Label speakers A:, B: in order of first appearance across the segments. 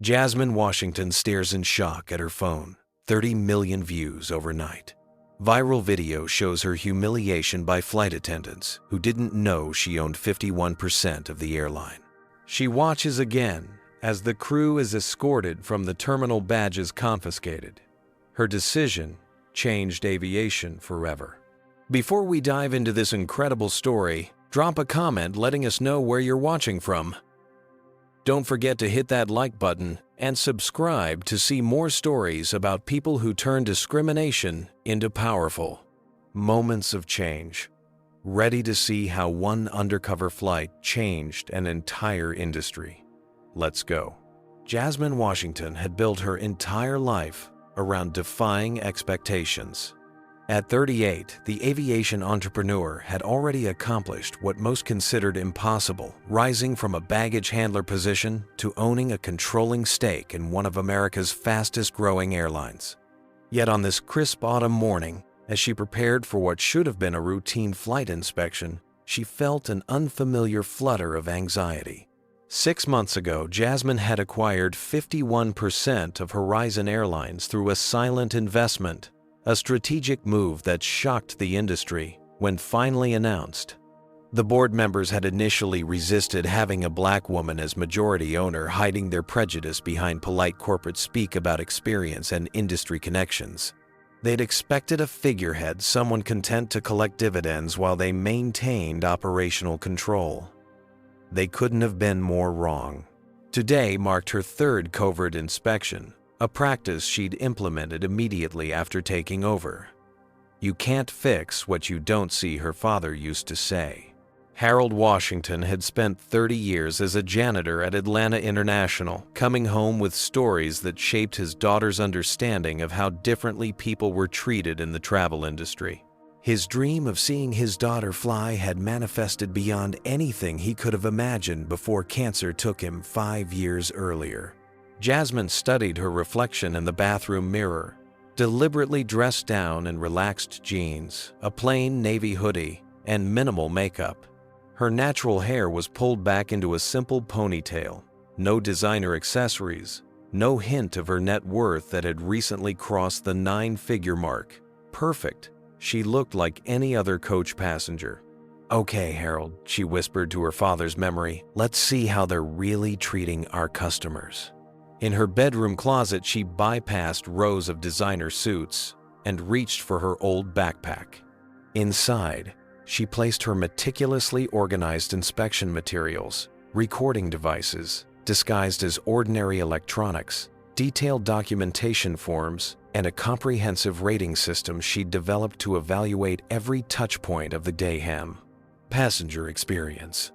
A: Jasmine Washington stares in shock at her phone. 30 million views overnight. Viral video shows her humiliation by flight attendants who didn't know she owned 51% of the airline. She watches again as the crew is escorted from the terminal, badges confiscated. Her decision changed aviation forever. Before we dive into this incredible story, drop a comment letting us know where you're watching from. Don't forget to hit that like button and subscribe to see more stories about people who turn discrimination into powerful moments of change. Ready to see how one undercover flight changed an entire industry? Let's go. Jasmine Washington had built her entire life around defying expectations. At 38, the aviation entrepreneur had already accomplished what most considered impossible, rising from a baggage handler position to owning a controlling stake in one of America's fastest-growing airlines. Yet on this crisp autumn morning, as she prepared for what should have been a routine flight inspection, she felt an unfamiliar flutter of anxiety. 6 months ago, Jasmine had acquired 51% of Horizon Airlines through a silent investment, a strategic move that shocked the industry when finally announced. The board members had initially resisted having a black woman as majority owner, hiding their prejudice behind polite corporate speak about experience and industry connections. They'd expected a figurehead, someone content to collect dividends while they maintained operational control. They couldn't have been more wrong. Today marked her third covert inspection, a practice she'd implemented immediately after taking over. "You can't fix what you don't see," her father used to say. Harold Washington had spent 30 years as a janitor at Atlanta International, coming home with stories that shaped his daughter's understanding of how differently people were treated in the travel industry. His dream of seeing his daughter fly had manifested beyond anything he could have imagined before cancer took him 5 years earlier. Jasmine studied her reflection in the bathroom mirror, deliberately dressed down in relaxed jeans, a plain navy hoodie, and minimal makeup. Her natural hair was pulled back into a simple ponytail, no designer accessories, no hint of her net worth that had recently crossed the 9-figure mark. Perfect. She looked like any other coach passenger. "Okay, Harold," she whispered to her father's memory, "let's see how they're really treating our customers." In her bedroom closet, she bypassed rows of designer suits and reached for her old backpack. Inside, she placed her meticulously organized inspection materials, recording devices disguised as ordinary electronics, detailed documentation forms, and a comprehensive rating system she'd developed to evaluate every touchpoint of the Dayham passenger experience.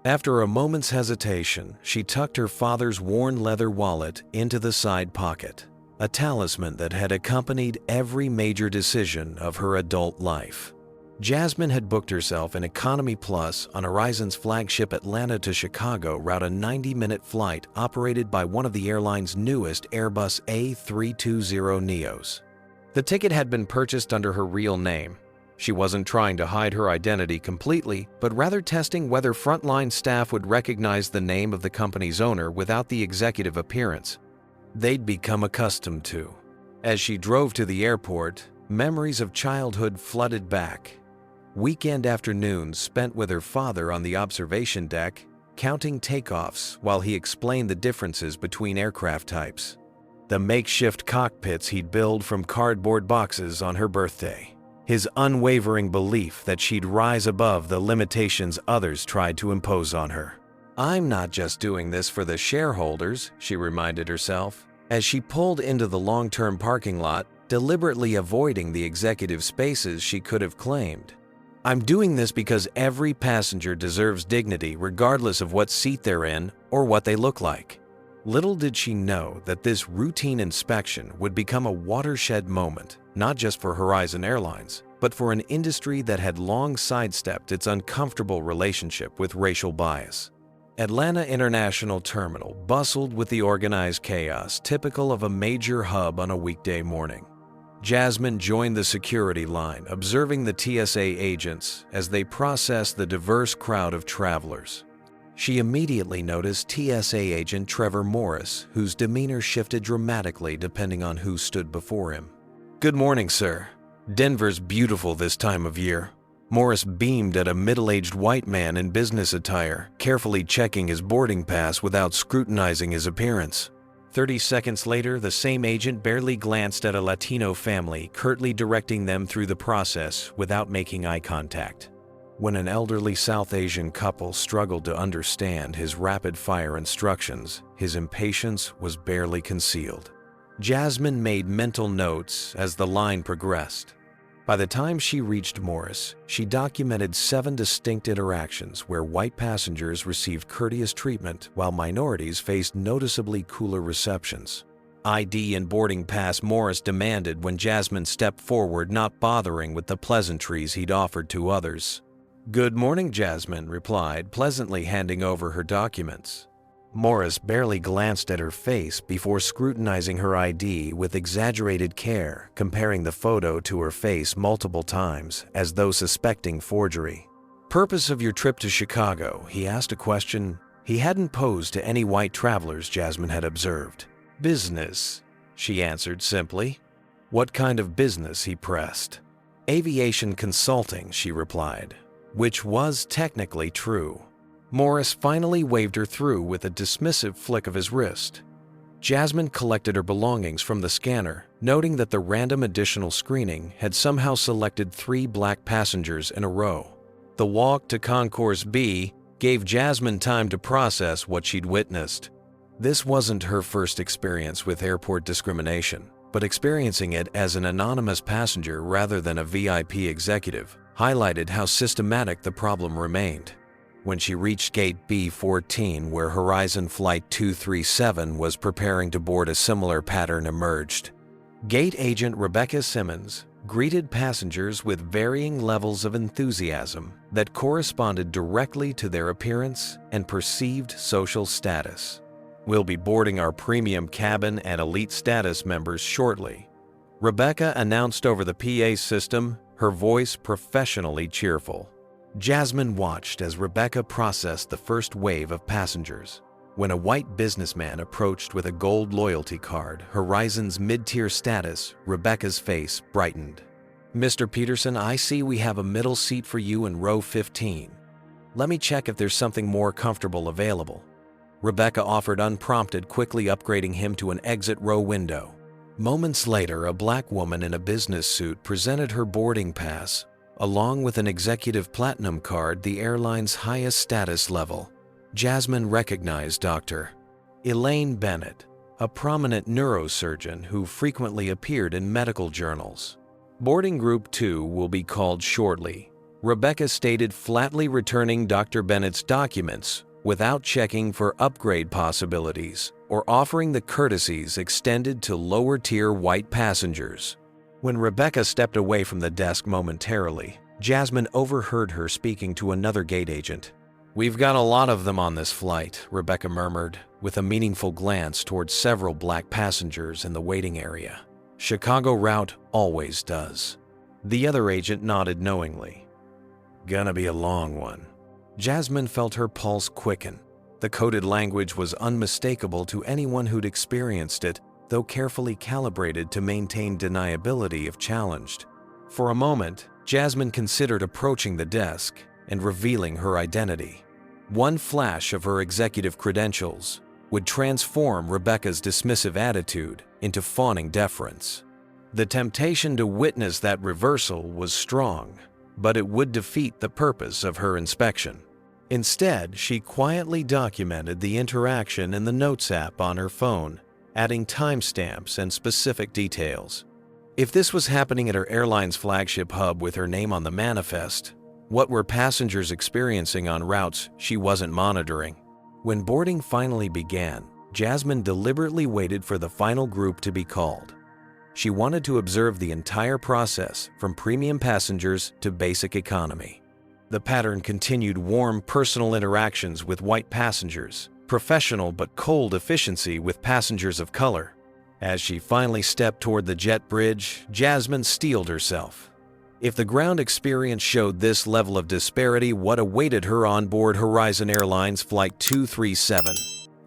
A: After a moment's hesitation, she tucked her father's worn leather wallet into the side pocket, a talisman that had accompanied every major decision of her adult life. Jasmine had booked herself an Economy Plus on Horizon's flagship Atlanta to Chicago route, a 90-minute flight operated by one of the airline's newest Airbus A320neos. The ticket had been purchased under her real name. She wasn't trying to hide her identity completely, but rather testing whether frontline staff would recognize the name of the company's owner without the executive appearance they'd become accustomed to. As she drove to the airport, memories of childhood flooded back. Weekend afternoons spent with her father on the observation deck, counting takeoffs while he explained the differences between aircraft types. The makeshift cockpits he'd build from cardboard boxes on her birthday. His unwavering belief that she'd rise above the limitations others tried to impose on her. "I'm not just doing this for the shareholders," she reminded herself, as she pulled into the long-term parking lot, deliberately avoiding the executive spaces she could have claimed. "I'm doing this because every passenger deserves dignity regardless of what seat they're in or what they look like." Little did she know that this routine inspection would become a watershed moment, not just for Horizon Airlines, but for an industry that had long sidestepped its uncomfortable relationship with racial bias. Atlanta International Terminal bustled with the organized chaos typical of a major hub on a weekday morning. Jasmine joined the security line, observing the TSA agents as they processed the diverse crowd of travelers. She immediately noticed TSA agent Trevor Morris, whose demeanor shifted dramatically depending on who stood before him. "Good morning, sir. Denver's beautiful this time of year." Morris beamed at a middle-aged white man in business attire, carefully checking his boarding pass without scrutinizing his appearance. 30 seconds later, the same agent barely glanced at a Latino family, curtly directing them through the process without making eye contact. When an elderly South Asian couple struggled to understand his rapid-fire instructions, his impatience was barely concealed. Jasmine made mental notes as the line progressed. By the time she reached Morris, she documented 7 distinct interactions where white passengers received courteous treatment while minorities faced noticeably cooler receptions. ID and boarding pass, Morris demanded when Jasmine stepped forward, not bothering with the pleasantries he'd offered to others. "Good morning," Jasmine replied, pleasantly handing over her documents. Morris barely glanced at her face before scrutinizing her ID with exaggerated care, comparing the photo to her face multiple times, as though suspecting forgery. "Purpose of your trip to Chicago?" he asked, a question he hadn't posed to any white travelers Jasmine had observed. "Business," she answered simply. "What kind of business?" he pressed. "Aviation consulting," she replied, which was technically true. Morris finally waved her through with a dismissive flick of his wrist. Jasmine collected her belongings from the scanner, noting that the random additional screening had somehow selected 3 black passengers in a row. The walk to Concourse B gave Jasmine time to process what she'd witnessed. This wasn't her first experience with airport discrimination, but experiencing it as an anonymous passenger rather than a VIP executive highlighted how systematic the problem remained. When she reached Gate B14, where Horizon Flight 237 was preparing to board, a similar pattern emerged. Gate agent Rebecca Simmons greeted passengers with varying levels of enthusiasm that corresponded directly to their appearance and perceived social status. "We'll be boarding our premium cabin and elite status members shortly," Rebecca announced over the PA system, her voice professionally cheerful. Jasmine watched as Rebecca processed the first wave of passengers. When a white businessman approached with a gold loyalty card, Horizon's mid-tier status, Rebecca's face brightened. "Mr. Peterson, I see we have a middle seat for you in row 15. Let me check if there's something more comfortable available." Rebecca offered unprompted, quickly upgrading him to an exit row window. Moments later, a black woman in a business suit presented her boarding pass, along with an executive platinum card, the airline's highest status level. Jasmine recognized Dr. Elaine Bennett, a prominent neurosurgeon who frequently appeared in medical journals. "Boarding Group 2 will be called shortly," Rebecca stated, flatly returning Dr. Bennett's documents without checking for upgrade possibilities or offering the courtesies extended to lower-tier white passengers. When Rebecca stepped away from the desk momentarily, Jasmine overheard her speaking to another gate agent. "We've got a lot of them on this flight," Rebecca murmured, with a meaningful glance towards several black passengers in the waiting area. "Chicago route always does." The other agent nodded knowingly. "Gonna be a long one." Jasmine felt her pulse quicken. The coded language was unmistakable to anyone who'd experienced it, though carefully calibrated to maintain deniability if challenged. For a moment, Jasmine considered approaching the desk and revealing her identity. One flash of her executive credentials would transform Rebecca's dismissive attitude into fawning deference. The temptation to witness that reversal was strong, but it would defeat the purpose of her inspection. Instead, she quietly documented the interaction in the Notes app on her phone, adding timestamps and specific details. If this was happening at her airline's flagship hub with her name on the manifest, what were passengers experiencing on routes she wasn't monitoring? When boarding finally began, Jasmine deliberately waited for the final group to be called. She wanted to observe the entire process, from premium passengers to basic economy. The pattern continued: warm personal interactions with white passengers, professional but cold efficiency with passengers of color. As she finally stepped toward the jet bridge, Jasmine steeled herself. If the ground experience showed this level of disparity, what awaited her on board Horizon Airlines Flight 237?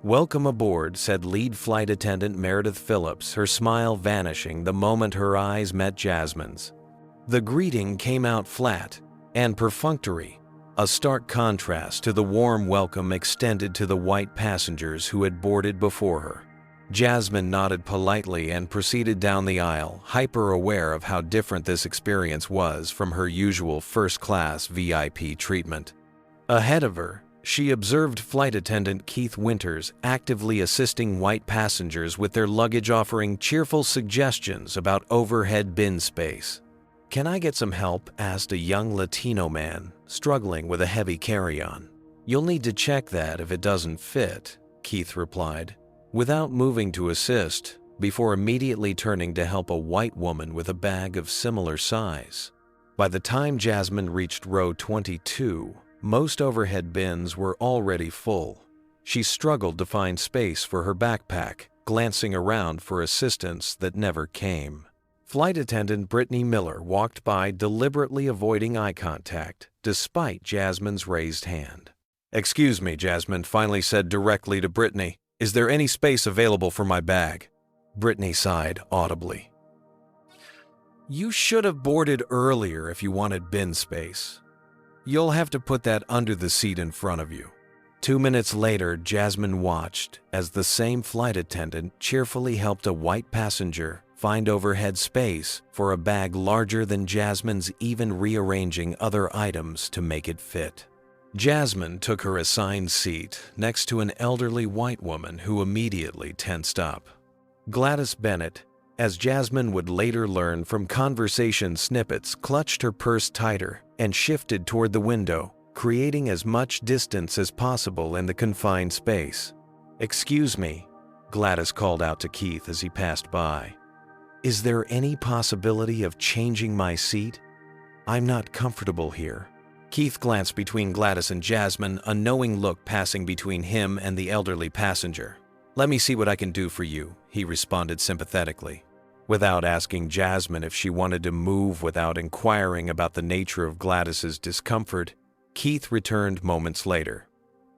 A: "Welcome aboard," said lead flight attendant Meredith Phillips, her smile vanishing the moment her eyes met Jasmine's. The greeting came out flat and perfunctory, a stark contrast to the warm welcome extended to the white passengers who had boarded before her. Jasmine nodded politely and proceeded down the aisle, hyper-aware of how different this experience was from her usual first-class VIP treatment. Ahead of her, she observed flight attendant Keith Winters actively assisting white passengers with their luggage, offering cheerful suggestions about overhead bin space. "Can I get some help?" asked a young Latino man, struggling with a heavy carry-on. "You'll need to check that if it doesn't fit," Keith replied, without moving to assist, before immediately turning to help a white woman with a bag of similar size. By the time Jasmine reached row 22, most overhead bins were already full. She struggled to find space for her backpack, glancing around for assistance that never came. Flight attendant Brittany Miller walked by, deliberately avoiding eye contact, despite Jasmine's raised hand. "Excuse me," Jasmine finally said directly to Brittany. "Is there any space available for my bag?" Brittany sighed audibly. "You should have boarded earlier if you wanted bin space. You'll have to put that under the seat in front of you." 2 minutes later, Jasmine watched as the same flight attendant cheerfully helped a white passenger find overhead space for a bag larger than Jasmine's, even rearranging other items to make it fit. Jasmine took her assigned seat next to an elderly white woman who immediately tensed up. Gladys Bennett, as Jasmine would later learn from conversation snippets, clutched her purse tighter and shifted toward the window, creating as much distance as possible in the confined space. "Excuse me," Gladys called out to Keith as he passed by. "Is there any possibility of changing my seat? I'm not comfortable here." Keith glanced between Gladys and Jasmine, a knowing look passing between him and the elderly passenger. "Let me see what I can do for you," he responded sympathetically. Without asking Jasmine if she wanted to move without inquiring about the nature of Gladys's discomfort, Keith returned moments later.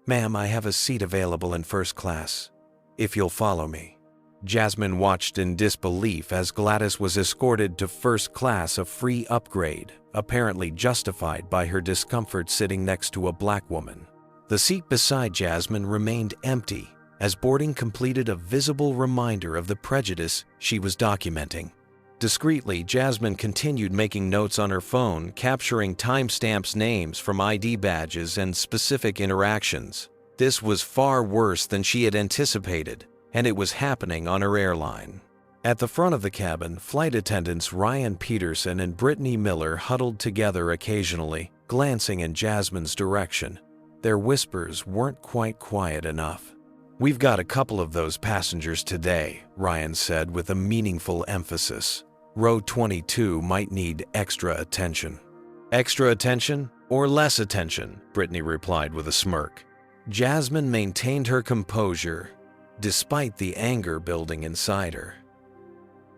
A: "Ma'am, I have a seat available in first class, if you'll follow me." Jasmine watched in disbelief as Gladys was escorted to first class, a free upgrade, apparently justified by her discomfort sitting next to a black woman. The seat beside Jasmine remained empty, as boarding completed a visible reminder of the prejudice she was documenting. Discreetly, Jasmine continued making notes on her phone, capturing timestamps, names from ID badges, and specific interactions. This was far worse than she had anticipated, and it was happening on her airline. At the front of the cabin, flight attendants Ryan Peterson and Brittany Miller huddled together occasionally, glancing in Jasmine's direction. Their whispers weren't quite quiet enough. "We've got a couple of those passengers today," Ryan said with a meaningful emphasis. "Row 22 might need extra attention." "Extra attention or less attention?" Brittany replied with a smirk. Jasmine maintained her composure, despite the anger building inside her.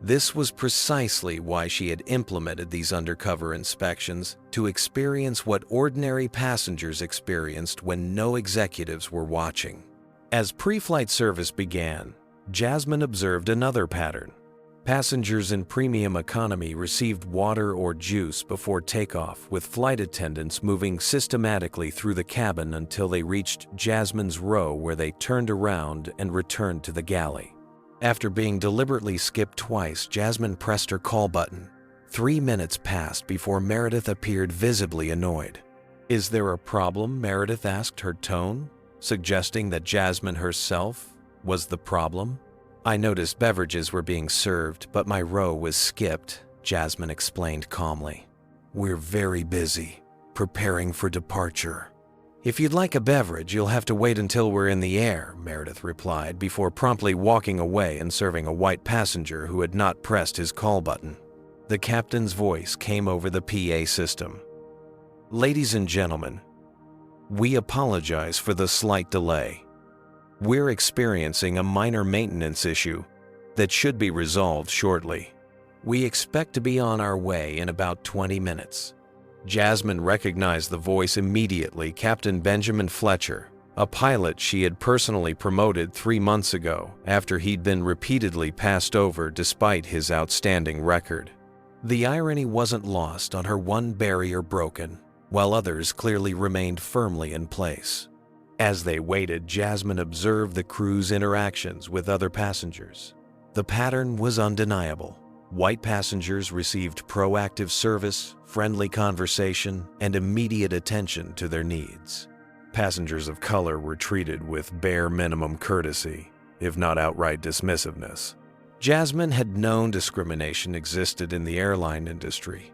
A: This was precisely why she had implemented these undercover inspections, to experience what ordinary passengers experienced when no executives were watching. As pre-flight service began, Jasmine observed another pattern. Passengers in premium economy received water or juice before takeoff, with flight attendants moving systematically through the cabin until they reached Jasmine's row, where they turned around and returned to the galley. After being deliberately skipped twice, Jasmine pressed her call button. 3 minutes passed before Meredith appeared, visibly annoyed. "Is there a problem?" Meredith asked, her tone suggesting that Jasmine herself was the problem. "I noticed beverages were being served, but my row was skipped," Jasmine explained calmly. "We're very busy, preparing for departure. If you'd like a beverage, you'll have to wait until we're in the air," Meredith replied, before promptly walking away and serving a white passenger who had not pressed his call button. The captain's voice came over the PA system. "Ladies and gentlemen, we apologize for the slight delay. We're experiencing a minor maintenance issue that should be resolved shortly. "We expect to be on our way in about 20 minutes." Jasmine recognized the voice immediately. Captain Benjamin Fletcher, a pilot she had personally promoted 3 months ago after he'd been repeatedly passed over despite his outstanding record. The irony wasn't lost on her. One barrier broken, while others clearly remained firmly in place. As they waited, Jasmine observed the crew's interactions with other passengers. The pattern was undeniable. White passengers received proactive service, friendly conversation, and immediate attention to their needs. Passengers of color were treated with bare minimum courtesy, if not outright dismissiveness. Jasmine had known discrimination existed in the airline industry.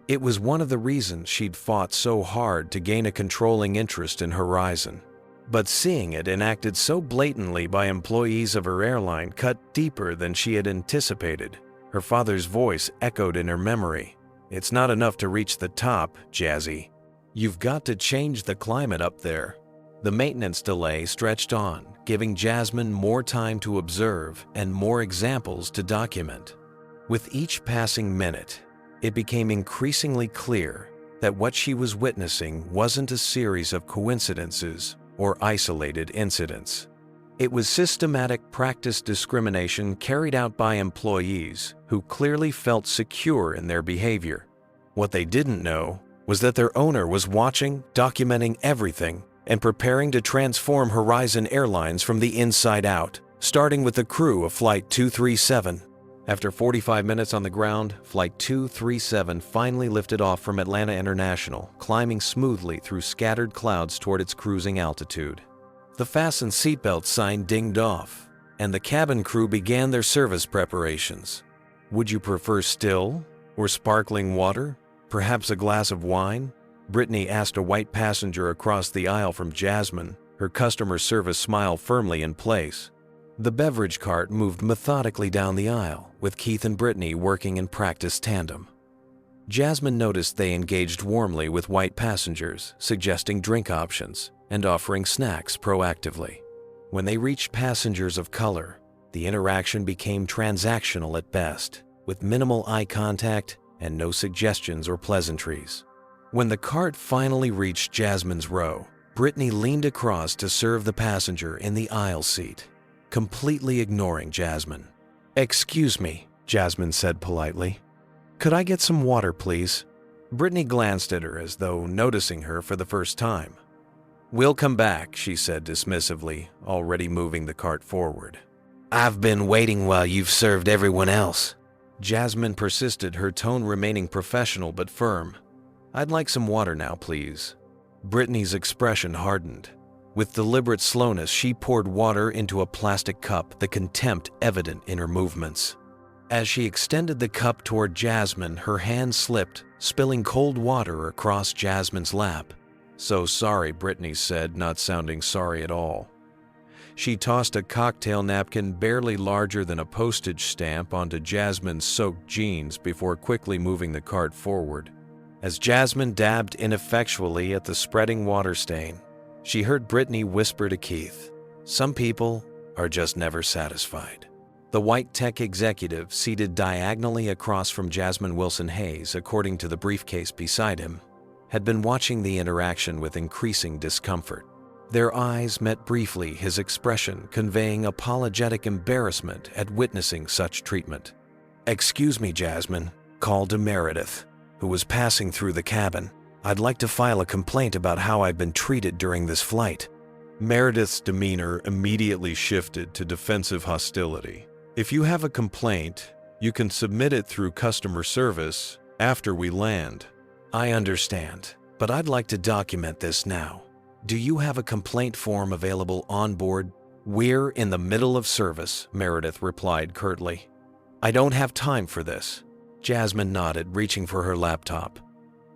A: It was one of the reasons she'd fought so hard to gain a controlling interest in Horizon. But seeing it enacted so blatantly by employees of her airline cut deeper than she had anticipated. Her father's voice echoed in her memory. "It's not enough to reach the top, Jazzy. You've got to change the climate up there." The maintenance delay stretched on, giving Jasmine more time to observe and more examples to document. With each passing minute, it became increasingly clear that what she was witnessing wasn't a series of coincidences or isolated incidents. It was systematic practice discrimination carried out by employees who clearly felt secure in their behavior. What they didn't know was that their owner was watching, documenting everything, and preparing to transform Horizon Airlines from the inside out, starting with the crew of Flight 237. After 45 minutes on the ground, Flight 237 finally lifted off from Atlanta International, climbing smoothly through scattered clouds toward its cruising altitude. The fasten seatbelt sign dinged off, and the cabin crew began their service preparations. "Would you prefer still or sparkling water? Perhaps a glass of wine?" Brittany asked a white passenger across the aisle from Jasmine, her customer service smile firmly in place. The beverage cart moved methodically down the aisle, with Keith and Brittany working in practice tandem. Jasmine noticed they engaged warmly with white passengers, suggesting drink options and offering snacks proactively. When they reached passengers of color, the interaction became transactional at best, with minimal eye contact and no suggestions or pleasantries. When the cart finally reached Jasmine's row, Brittany leaned across to serve the passenger in the aisle seat, completely ignoring Jasmine. "Excuse me," Jasmine said politely. "Could I get some water, please?" Brittany glanced at her as though noticing her for the first time. "We'll come back," she said dismissively, already moving the cart forward. "I've been waiting while you've served everyone else." Jasmine persisted, her tone remaining professional but firm. "I'd like some water now, please." Brittany's expression hardened. With deliberate slowness, she poured water into a plastic cup, the contempt evident in her movements. As she extended the cup toward Jasmine, her hand slipped, spilling cold water across Jasmine's lap. "So sorry," Brittany said, not sounding sorry at all. She tossed a cocktail napkin barely larger than a postage stamp onto Jasmine's soaked jeans before quickly moving the cart forward. As Jasmine dabbed ineffectually at the spreading water stain, she heard Brittany whisper to Keith, "Some people are just never satisfied." The white tech executive, seated diagonally across from Jasmine Wilson Hayes, according to the briefcase beside him, had been watching the interaction with increasing discomfort. Their eyes met briefly, his expression conveying apologetic embarrassment at witnessing such treatment. "Excuse me, Jasmine," called to Meredith, who was passing through the cabin. "I'd like to file a complaint about how I've been treated during this flight." Meredith's demeanor immediately shifted to defensive hostility. "If you have a complaint, you can submit it through customer service after we land." "I understand, but I'd like to document this now. Do you have a complaint form available on board?" "We're in the middle of service," Meredith replied curtly. "I don't have time for this." Jasmine nodded, reaching for her laptop.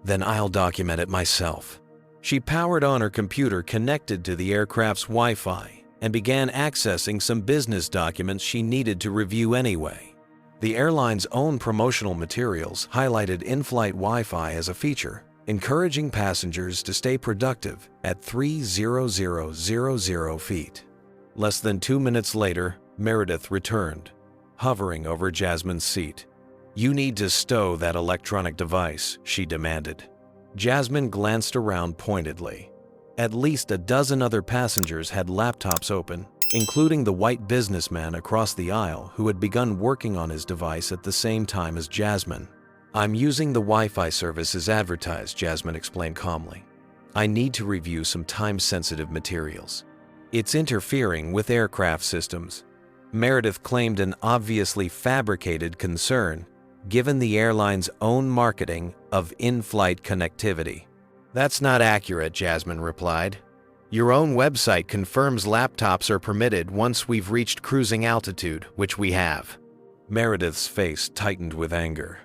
A: "Then I'll document it myself." She powered on her computer connected to the aircraft's Wi-Fi and began accessing some business documents she needed to review anyway. The airline's own promotional materials highlighted in-flight Wi-Fi as a feature, encouraging passengers to stay productive at 3,000 feet. Less than 2 minutes later, Meredith returned, hovering over Jasmine's seat. "You need to stow that electronic device," she demanded. Jasmine glanced around pointedly. At least a dozen other passengers had laptops open, including the white businessman across the aisle who had begun working on his device at the same time as Jasmine. "I'm using the Wi-Fi service as advertised," Jasmine explained calmly. "I need to review some time-sensitive materials. It's interfering with aircraft systems." Meredith claimed an obviously fabricated concern, given the airline's own marketing of in-flight connectivity. "That's not accurate," Jasmine replied. "Your own website confirms laptops are permitted once we've reached cruising altitude, which we have." Meredith's face tightened with anger.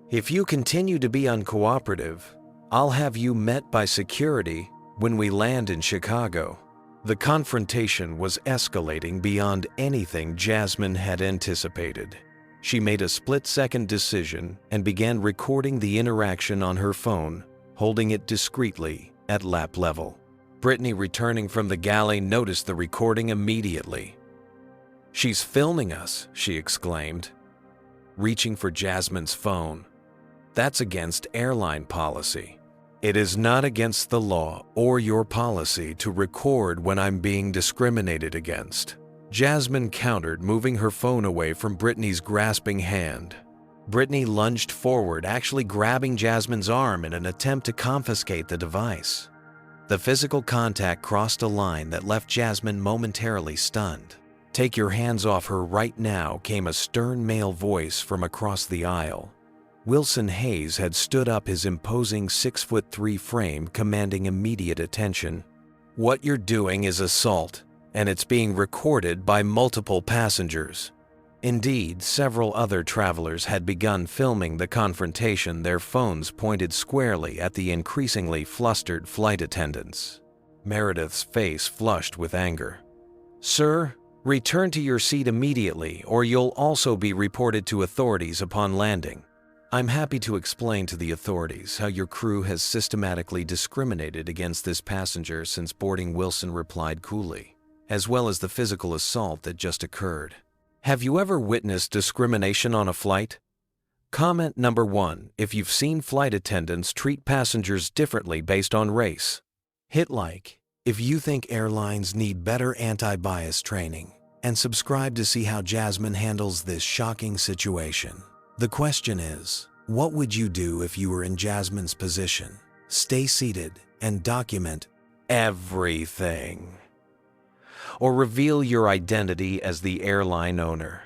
A: "If you continue to be uncooperative, I'll have you met by security when we land in Chicago." The confrontation was escalating beyond anything Jasmine had anticipated. She made a split-second decision and began recording the interaction on her phone, holding it discreetly at lap level. Brittany, returning from the galley, noticed the recording immediately. "She's filming us," she exclaimed, reaching for Jasmine's phone. "That's against airline policy." "It is not against the law or your policy to record when I'm being discriminated against," Jasmine countered, moving her phone away from Brittany's grasping hand. Brittany lunged forward, actually grabbing Jasmine's arm in an attempt to confiscate the device. The physical contact crossed a line that left Jasmine momentarily stunned. "Take your hands off her right now," came a stern male voice from across the aisle. Wilson Hayes had stood up, his imposing 6'3" frame commanding immediate attention. "What you're doing is assault, and it's being recorded by multiple passengers." Indeed, several other travelers had begun filming the confrontation, their phones pointed squarely at the increasingly flustered flight attendants. Meredith's face flushed with anger. "Sir, return to your seat immediately, or you'll also be reported to authorities upon landing. I'm happy to explain to the authorities how your crew has systematically discriminated against this passenger since boarding," Wilson replied coolly, "as well as the physical assault that just occurred. Have you ever witnessed discrimination on a flight? Comment number 1 if you've seen flight attendants treat passengers differently based on race. Hit like if you think airlines need better anti-bias training, and subscribe to see how Jasmine handles this shocking situation. The question is, what would you do if you were in Jasmine's position? Stay seated and document everything, or reveal your identity as the airline owner.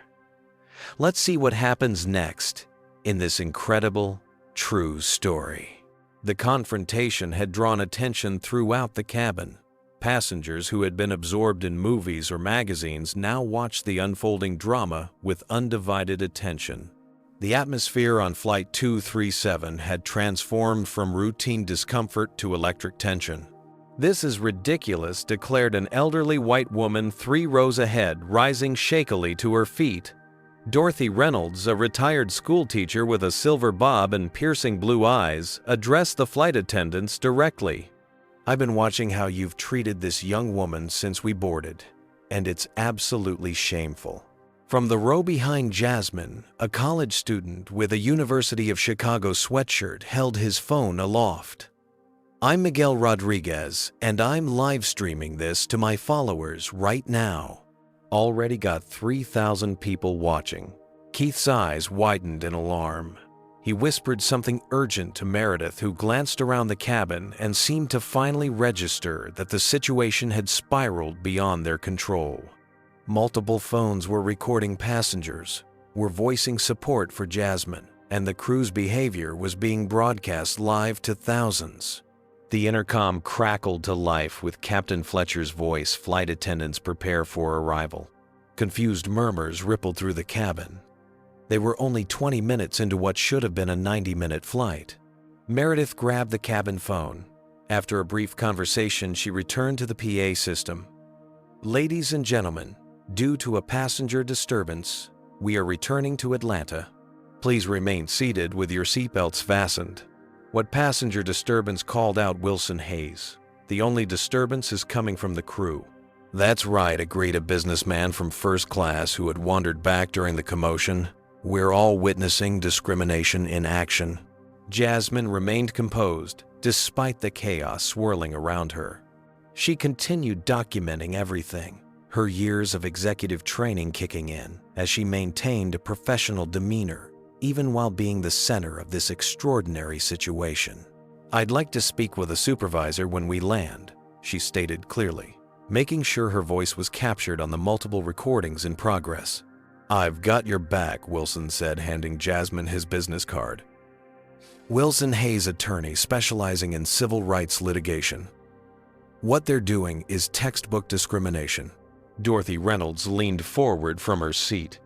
A: Let's see what happens next in this incredible, true story. The confrontation had drawn attention throughout the cabin. Passengers who had been absorbed in movies or magazines now watched the unfolding drama with undivided attention. The atmosphere on Flight 237 had transformed from routine discomfort to electric tension. "This is ridiculous," declared an elderly white woman 3 rows ahead, rising shakily to her feet. Dorothy Reynolds, a retired schoolteacher with a silver bob and piercing blue eyes, addressed the flight attendants directly. "I've been watching how you've treated this young woman since we boarded, and it's absolutely shameful." From the row behind Jasmine, a college student with a University of Chicago sweatshirt held his phone aloft. "I'm Miguel Rodriguez, and I'm live streaming this to my followers right now." Already got 3,000 people watching. Keith's eyes widened in alarm. He whispered something urgent to Meredith, who glanced around the cabin and seemed to finally register that the situation had spiraled beyond their control. Multiple phones were recording passengers, were voicing support for Jasmine, and the crew's behavior was being broadcast live to thousands. The intercom crackled to life with Captain Fletcher's voice. Flight attendants prepare for arrival. Confused murmurs rippled through the cabin. They were only 20 minutes into what should have been a 90-minute flight. Meredith grabbed the cabin phone. After a brief conversation, she returned to the PA system. "Ladies and gentlemen, due to a passenger disturbance, we are returning to Atlanta. Please remain seated with your seatbelts fastened." "What passenger disturbance?" called out Wilson Hayes. "The only disturbance is coming from the crew." "That's right," agreed a businessman from first class who had wandered back during the commotion. We're all witnessing discrimination in action. Jasmine remained composed despite the chaos swirling around her. She continued documenting everything, her years of executive training kicking in as she maintained a professional demeanor, even while being the center of this extraordinary situation. "I'd like to speak with a supervisor when we land," she stated clearly, making sure her voice was captured on the multiple recordings in progress. "I've got your back," Wilson said, handing Jasmine his business card. Wilson Hayes, attorney specializing in civil rights litigation. "What they're doing is textbook discrimination." Dorothy Reynolds leaned forward from her seat.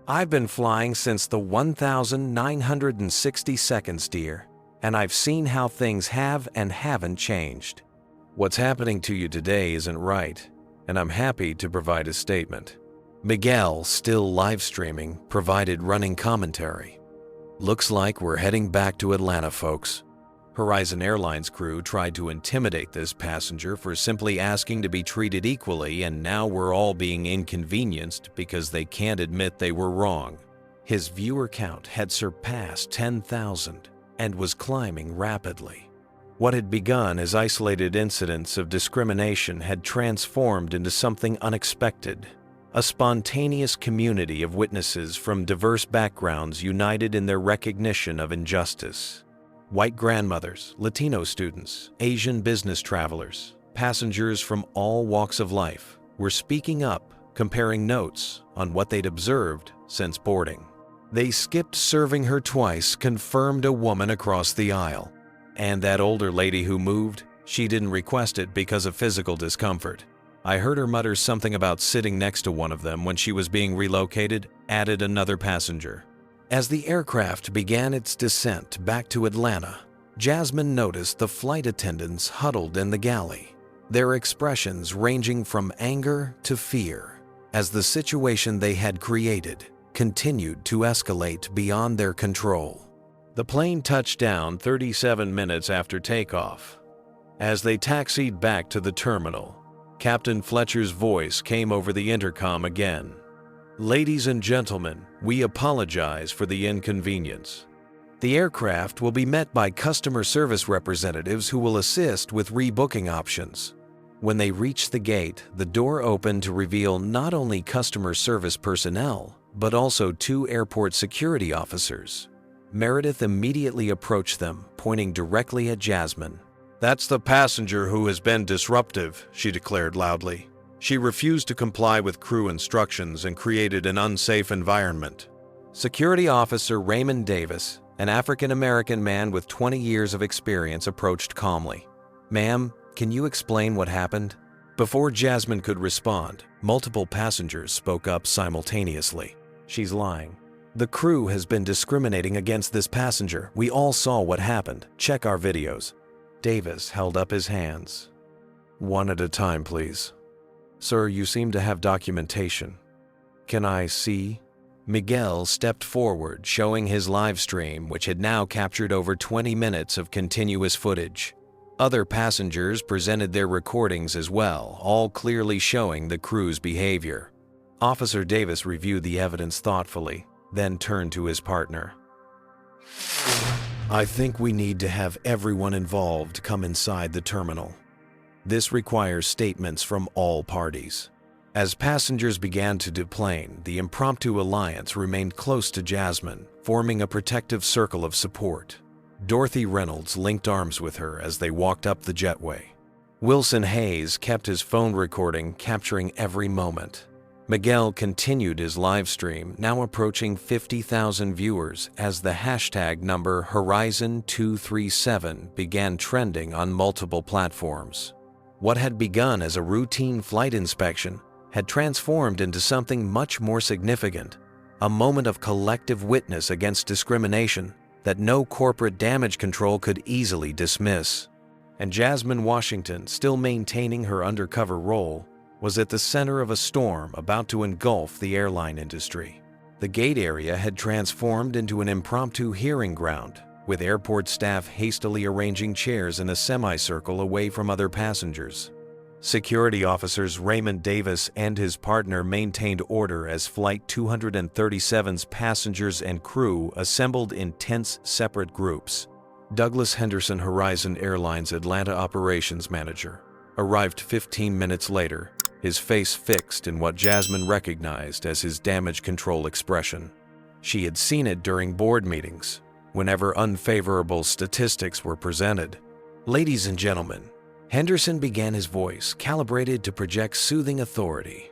A: "I've been flying since the 1960 dear, and I've seen how things have and haven't changed. What's happening to you today isn't right, and I'm happy to provide a statement." Miguel, still live streaming, provided running commentary. "Looks like we're heading back to Atlanta, folks." Horizon Airlines crew tried to intimidate this passenger for simply asking to be treated equally, and now we're all being inconvenienced because they can't admit they were wrong. His viewer count had surpassed 10,000 and was climbing rapidly. What had begun as isolated incidents of discrimination had transformed into something unexpected. A spontaneous community of witnesses from diverse backgrounds united in their recognition of injustice. White grandmothers, Latino students, Asian business travelers, passengers from all walks of life were speaking up, comparing notes on what they'd observed since boarding. They skipped serving her twice, confirmed a woman across the aisle. And that older lady who moved, she didn't request it because of physical discomfort. I heard her mutter something about sitting next to one of them when she was being relocated, added another passenger. As the aircraft began its descent back to Atlanta, Jasmine noticed the flight attendants huddled in the galley, their expressions ranging from anger to fear, as the situation they had created continued to escalate beyond their control. The plane touched down 37 minutes after takeoff. As they taxied back to the terminal, Captain Fletcher's voice came over the intercom again. "Ladies and gentlemen, we apologize for the inconvenience. The aircraft will be met by customer service representatives who will assist with rebooking options." When they reached the gate, the door opened to reveal not only customer service personnel, but also 2 airport security officers. Meredith immediately approached them, pointing directly at Jasmine. "That's the passenger who has been disruptive," she declared loudly. "She refused to comply with crew instructions and created an unsafe environment." Security Officer Raymond Davis, an African-American man with 20 years of experience, approached calmly. "Ma'am, can you explain what happened?" Before Jasmine could respond, multiple passengers spoke up simultaneously. "She's lying. The crew has been discriminating against this passenger. We all saw what happened. Check our videos." Davis held up his hands. "One at a time, please." "Sir, you seem to have documentation. Can I see?" Miguel stepped forward, showing his live stream, which had now captured over 20 minutes of continuous footage. Other passengers presented their recordings as well, all clearly showing the crew's behavior. Officer Davis reviewed the evidence thoughtfully, then turned to his partner. "I think we need to have everyone involved come inside the terminal. This requires statements from all parties." As passengers began to deplane, the impromptu alliance remained close to Jasmine, forming a protective circle of support. Dorothy Reynolds linked arms with her as they walked up the jetway. Wilson Hayes kept his phone recording, capturing every moment. Miguel continued his live stream, now approaching 50,000 viewers as the hashtag number Horizon237 began trending on multiple platforms. What had begun as a routine flight inspection had transformed into something much more significant, a moment of collective witness against discrimination that no corporate damage control could easily dismiss. And Jasmine Washington, still maintaining her undercover role, was at the center of a storm about to engulf the airline industry. The gate area had transformed into an impromptu hearing ground, with airport staff hastily arranging chairs in a semicircle away from other passengers. Security officers Raymond Davis and his partner maintained order as Flight 237's passengers and crew assembled in tense, separate groups. Douglas Henderson, Horizon Airlines Atlanta operations manager, arrived 15 minutes later, his face fixed in what Jasmine recognized as his damage control expression. She had seen it during board meetings, whenever unfavorable statistics were presented. "Ladies and gentlemen," Henderson began, his voice calibrated to project soothing authority.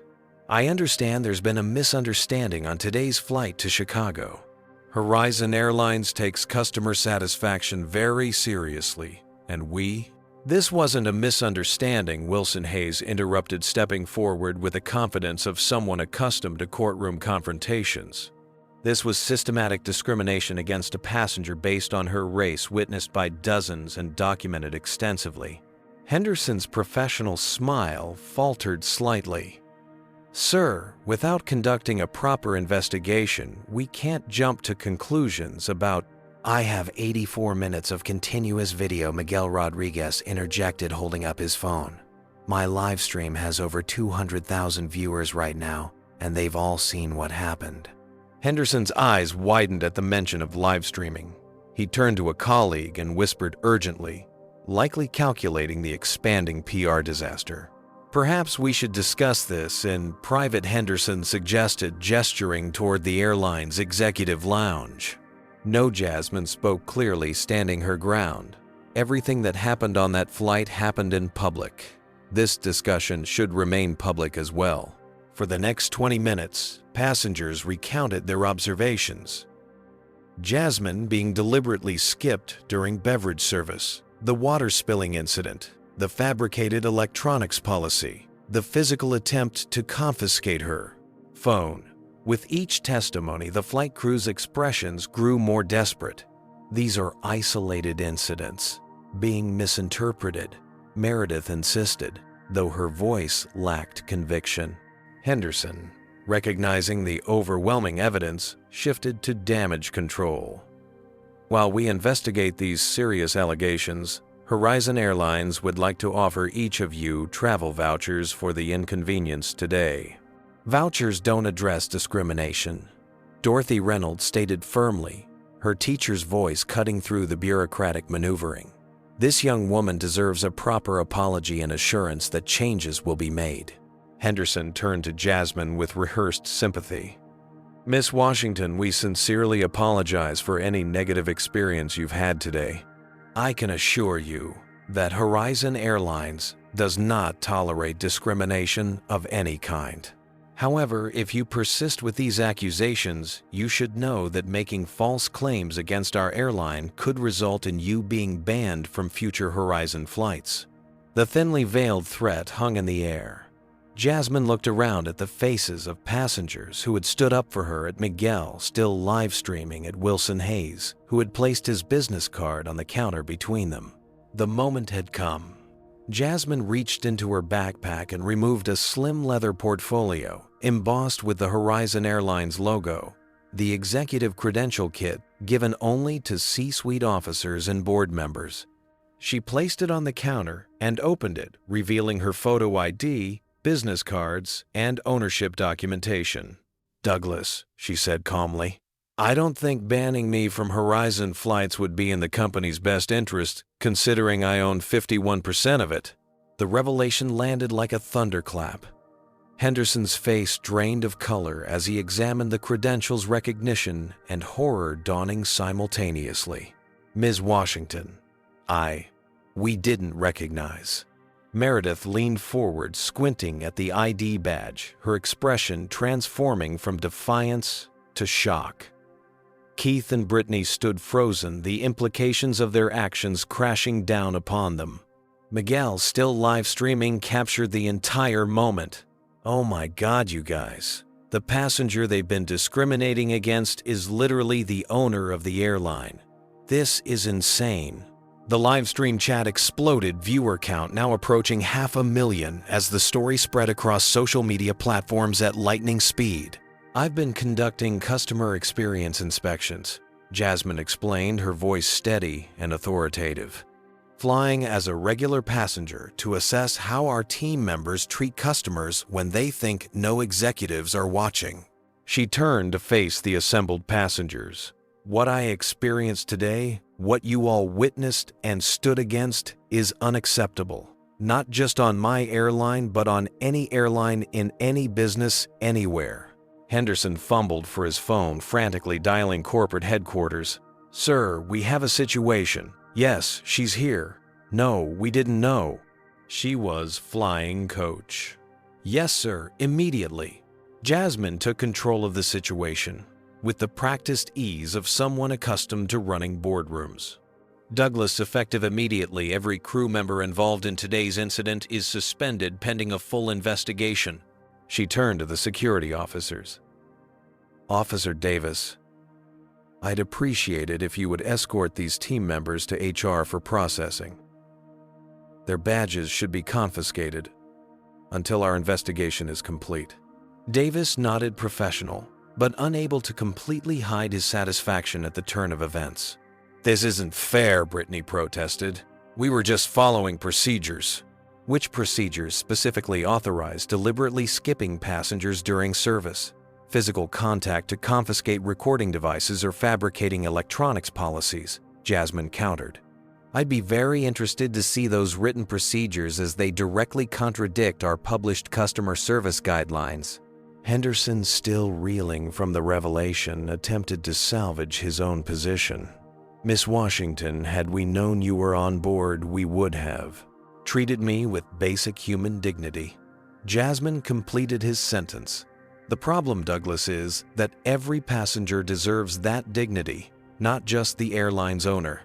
A: "I understand there's been a misunderstanding on today's flight to Chicago. Horizon Airlines takes customer satisfaction very seriously, and we—" "This wasn't a misunderstanding," Wilson Hayes interrupted, stepping forward with the confidence of someone accustomed to courtroom confrontations. "This was systematic discrimination against a passenger based on her race, witnessed by dozens and documented extensively." Henderson's professional smile faltered slightly. "Sir, without conducting a proper investigation, we can't jump to conclusions about—" "I have 84 minutes of continuous video," Miguel Rodriguez interjected, holding up his phone. "My live stream has over 200,000 viewers right now, and they've all seen what happened." Henderson's eyes widened at the mention of live streaming. He turned to a colleague and whispered urgently, likely calculating the expanding PR disaster. "Perhaps we should discuss this in private," Henderson suggested, gesturing toward the airline's executive lounge. "No," Jasmine spoke clearly, standing her ground. "Everything that happened on that flight happened in public. This discussion should remain public as well." For the next 20 minutes, passengers recounted their observations. Jasmine being deliberately skipped during beverage service, the water spilling incident, the fabricated electronics policy, the physical attempt to confiscate her phone. With each testimony, the flight crew's expressions grew more desperate. "These are isolated incidents, being misinterpreted," Meredith insisted, though her voice lacked conviction. Henderson, recognizing the overwhelming evidence, shifted to damage control. "While we investigate these serious allegations, Horizon Airlines would like to offer each of you travel vouchers for the inconvenience today." "Vouchers don't address discrimination," Dorothy Reynolds stated firmly, her teacher's voice cutting through the bureaucratic maneuvering. "This young woman deserves a proper apology and assurance that changes will be made." Henderson turned to Jasmine with rehearsed sympathy. "Miss Washington, we sincerely apologize for any negative experience you've had today. I can assure you that Horizon Airlines does not tolerate discrimination of any kind. However, if you persist with these accusations, you should know that making false claims against our airline could result in you being banned from future Horizon flights." The thinly veiled threat hung in the air. Jasmine looked around at the faces of passengers who had stood up for her, at Miguel, still live streaming, at Wilson Hayes, who had placed his business card on the counter between them. The moment had come. Jasmine reached into her backpack and removed a slim leather portfolio, embossed with the Horizon Airlines logo, the executive credential kit given only to C-suite officers and board members. She placed it on the counter and opened it, revealing her photo ID, business cards, and ownership documentation. "Douglas," she said calmly, "I don't think banning me from Horizon flights would be in the company's best interest, considering I own 51% of it." The revelation landed like a thunderclap. Henderson's face drained of color as he examined the credentials, recognition and horror dawning simultaneously. "Ms. Washington, we didn't recognize." Meredith leaned forward, squinting at the ID badge, her expression transforming from defiance to shock. Keith and Brittany stood frozen, the implications of their actions crashing down upon them. Miguel, still live streaming, captured the entire moment. "Oh my God, you guys. The passenger they've been discriminating against is literally the owner of the airline. This is insane." The live stream chat exploded, viewer count now approaching 500,000 as the story spread across social media platforms at lightning speed. "I've been conducting customer experience inspections," Jasmine explained, her voice steady and authoritative. flying as a regular passenger to assess how our team members treat customers when they think no executives are watching. She turned to face the assembled passengers. What I experienced today, what you all witnessed and stood against, is unacceptable. Not just on my airline, but on any airline in any business anywhere. Henderson fumbled for his phone, frantically dialing corporate headquarters. Sir, we have a situation. Yes, she's here. No, we didn't know. She was flying coach. Yes, sir, immediately. Jasmine took control of the situation with the practiced ease of someone accustomed to running boardrooms. Douglas, effective immediately, every crew member involved in today's incident is suspended pending a full investigation. She turned to the security officers. Officer Davis, I'd appreciate it if you would escort these team members to HR for processing. Their badges should be confiscated until our investigation is complete. Davis nodded professional, but unable to completely hide his satisfaction at the turn of events. This isn't fair, Brittany protested. We were just following procedures. Which procedures specifically authorize deliberately skipping passengers during service? Physical contact to confiscate recording devices or fabricating electronics policies, Jasmine countered. I'd be very interested to see those written procedures as they directly contradict our published customer service guidelines. Henderson, still reeling from the revelation, attempted to salvage his own position. Miss Washington, had we known you were on board, we would have treated me with basic human dignity. Jasmine completed his sentence. The problem, Douglas, is that every passenger deserves that dignity, not just the airline's owner.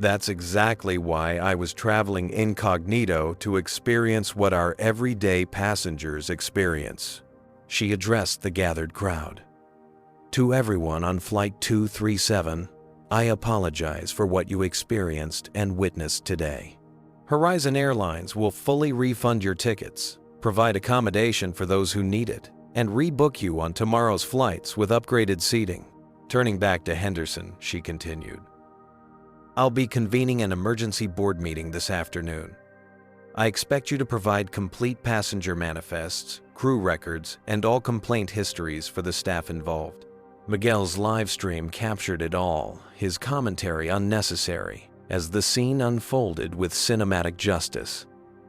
A: That's exactly why I was traveling incognito to experience what our everyday passengers experience. She addressed the gathered crowd. To everyone on Flight 237, I apologize for what you experienced and witnessed today. Horizon Airlines will fully refund your tickets, provide accommodation for those who need it, and rebook you on tomorrow's flights with upgraded seating. Turning back to Henderson, she continued, I'll be convening an emergency board meeting this afternoon. I expect you to provide complete passenger manifests, crew records, and all complaint histories for the staff involved. Miguel's live stream captured it all, his commentary unnecessary, as the scene unfolded with cinematic justice.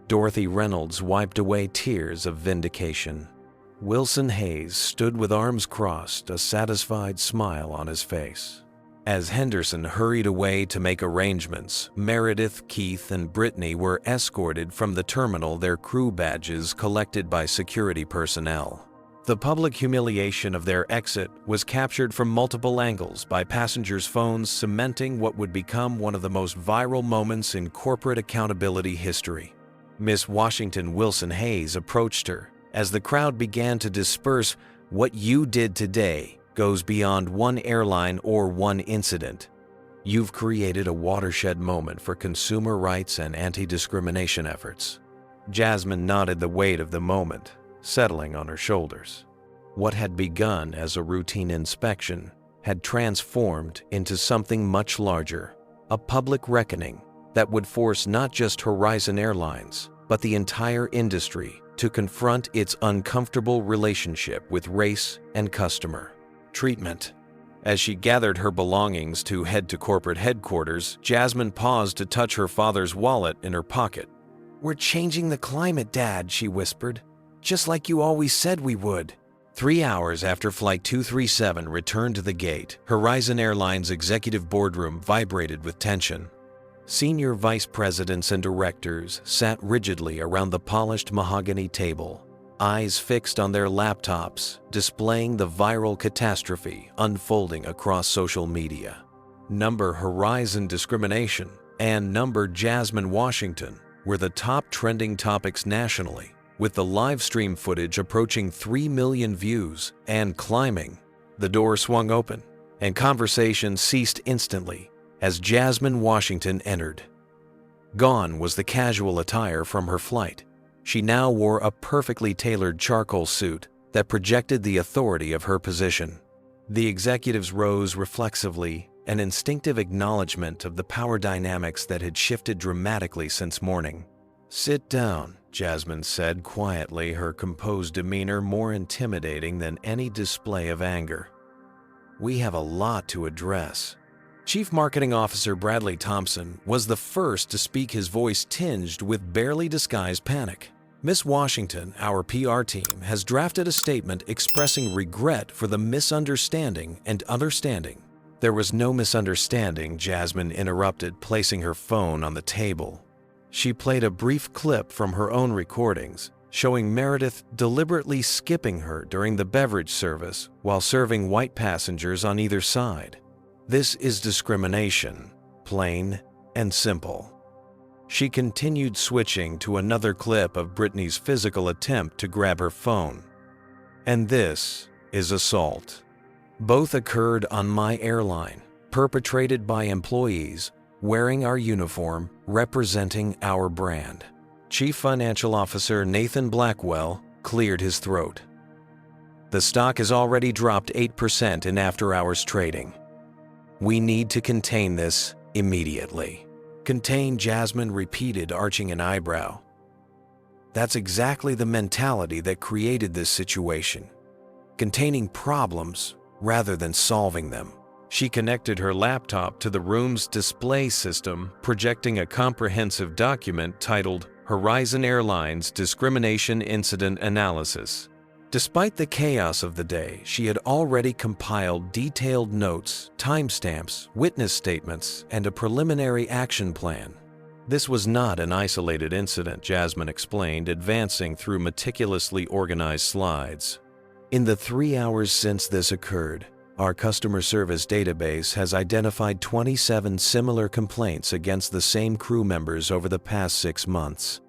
A: Dorothy Reynolds wiped away tears of vindication. Wilson Hayes stood with arms crossed, a satisfied smile on his face. As Henderson hurried away to make arrangements, Meredith, Keith, and Brittany were escorted from the terminal, their crew badges collected by security personnel. The public humiliation of their exit was captured from multiple angles by passengers' phones, cementing what would become one of the most viral moments in corporate accountability history. Miss Washington Wilson Hayes approached her. As the crowd began to disperse, what you did today goes beyond one airline or one incident. You've created a watershed moment for consumer rights and anti-discrimination efforts. Jasmine nodded, the weight of the moment settling on her shoulders. What had begun as a routine inspection had transformed into something much larger, a public reckoning that would force not just Horizon Airlines, but the entire industry to confront its uncomfortable relationship with race and customer treatment. As she gathered her belongings to head to corporate headquarters, Jasmine paused to touch her father's wallet in her pocket. We're changing the climate, Dad, she whispered. Just like you always said we would. 3 hours after Flight 237 returned to the gate, Horizon Airlines' executive boardroom vibrated with tension. Senior vice presidents and directors sat rigidly around the polished mahogany table, eyes fixed on their laptops, displaying the viral catastrophe unfolding across social media. Number Horizon discrimination and number Jasmine Washington were the top trending topics nationally, with the live stream footage approaching 3 million views and climbing. The door swung open, and conversation ceased instantly as Jasmine Washington entered. Gone was the casual attire from her flight. She now wore a perfectly tailored charcoal suit that projected the authority of her position. The executives rose reflexively an instinctive acknowledgement of the power dynamics that had shifted dramatically since morning. "Sit down," Jasmine said quietly, her composed demeanor more intimidating than any display of anger. "We have a lot to address." Chief Marketing Officer Bradley Thompson was the first to speak, his voice tinged with barely disguised panic. "Miss Washington, our PR team, has drafted a statement expressing regret for the misunderstanding and understanding." "There was no misunderstanding," Jasmine interrupted, placing her phone on the table. She played a brief clip from her own recordings, showing Meredith deliberately skipping her during the beverage service while serving white passengers on either side. "This is discrimination, plain and simple." She continued, switching to another clip of Brittany's physical attempt to grab her phone. "And this is assault. Both occurred on my airline, perpetrated by employees wearing our uniform, representing our brand." Chief Financial Officer Nathan Blackwell cleared his throat. "The stock has already dropped 8% in after-hours trading. We need to contain this immediately." "Contain," Jasmine repeated, arching an eyebrow. "That's exactly the mentality that created this situation. Containing problems rather than solving them." She connected her laptop to the room's display system, projecting a comprehensive document titled Horizon Airlines Discrimination Incident Analysis. Despite the chaos of the day, she had already compiled detailed notes, timestamps, witness statements, and a preliminary action plan. This was not an isolated incident, Jasmine explained, advancing through meticulously organized slides. "In the 3 hours since this occurred, our customer service database has identified 27 similar complaints against the same crew members over the past 6 months.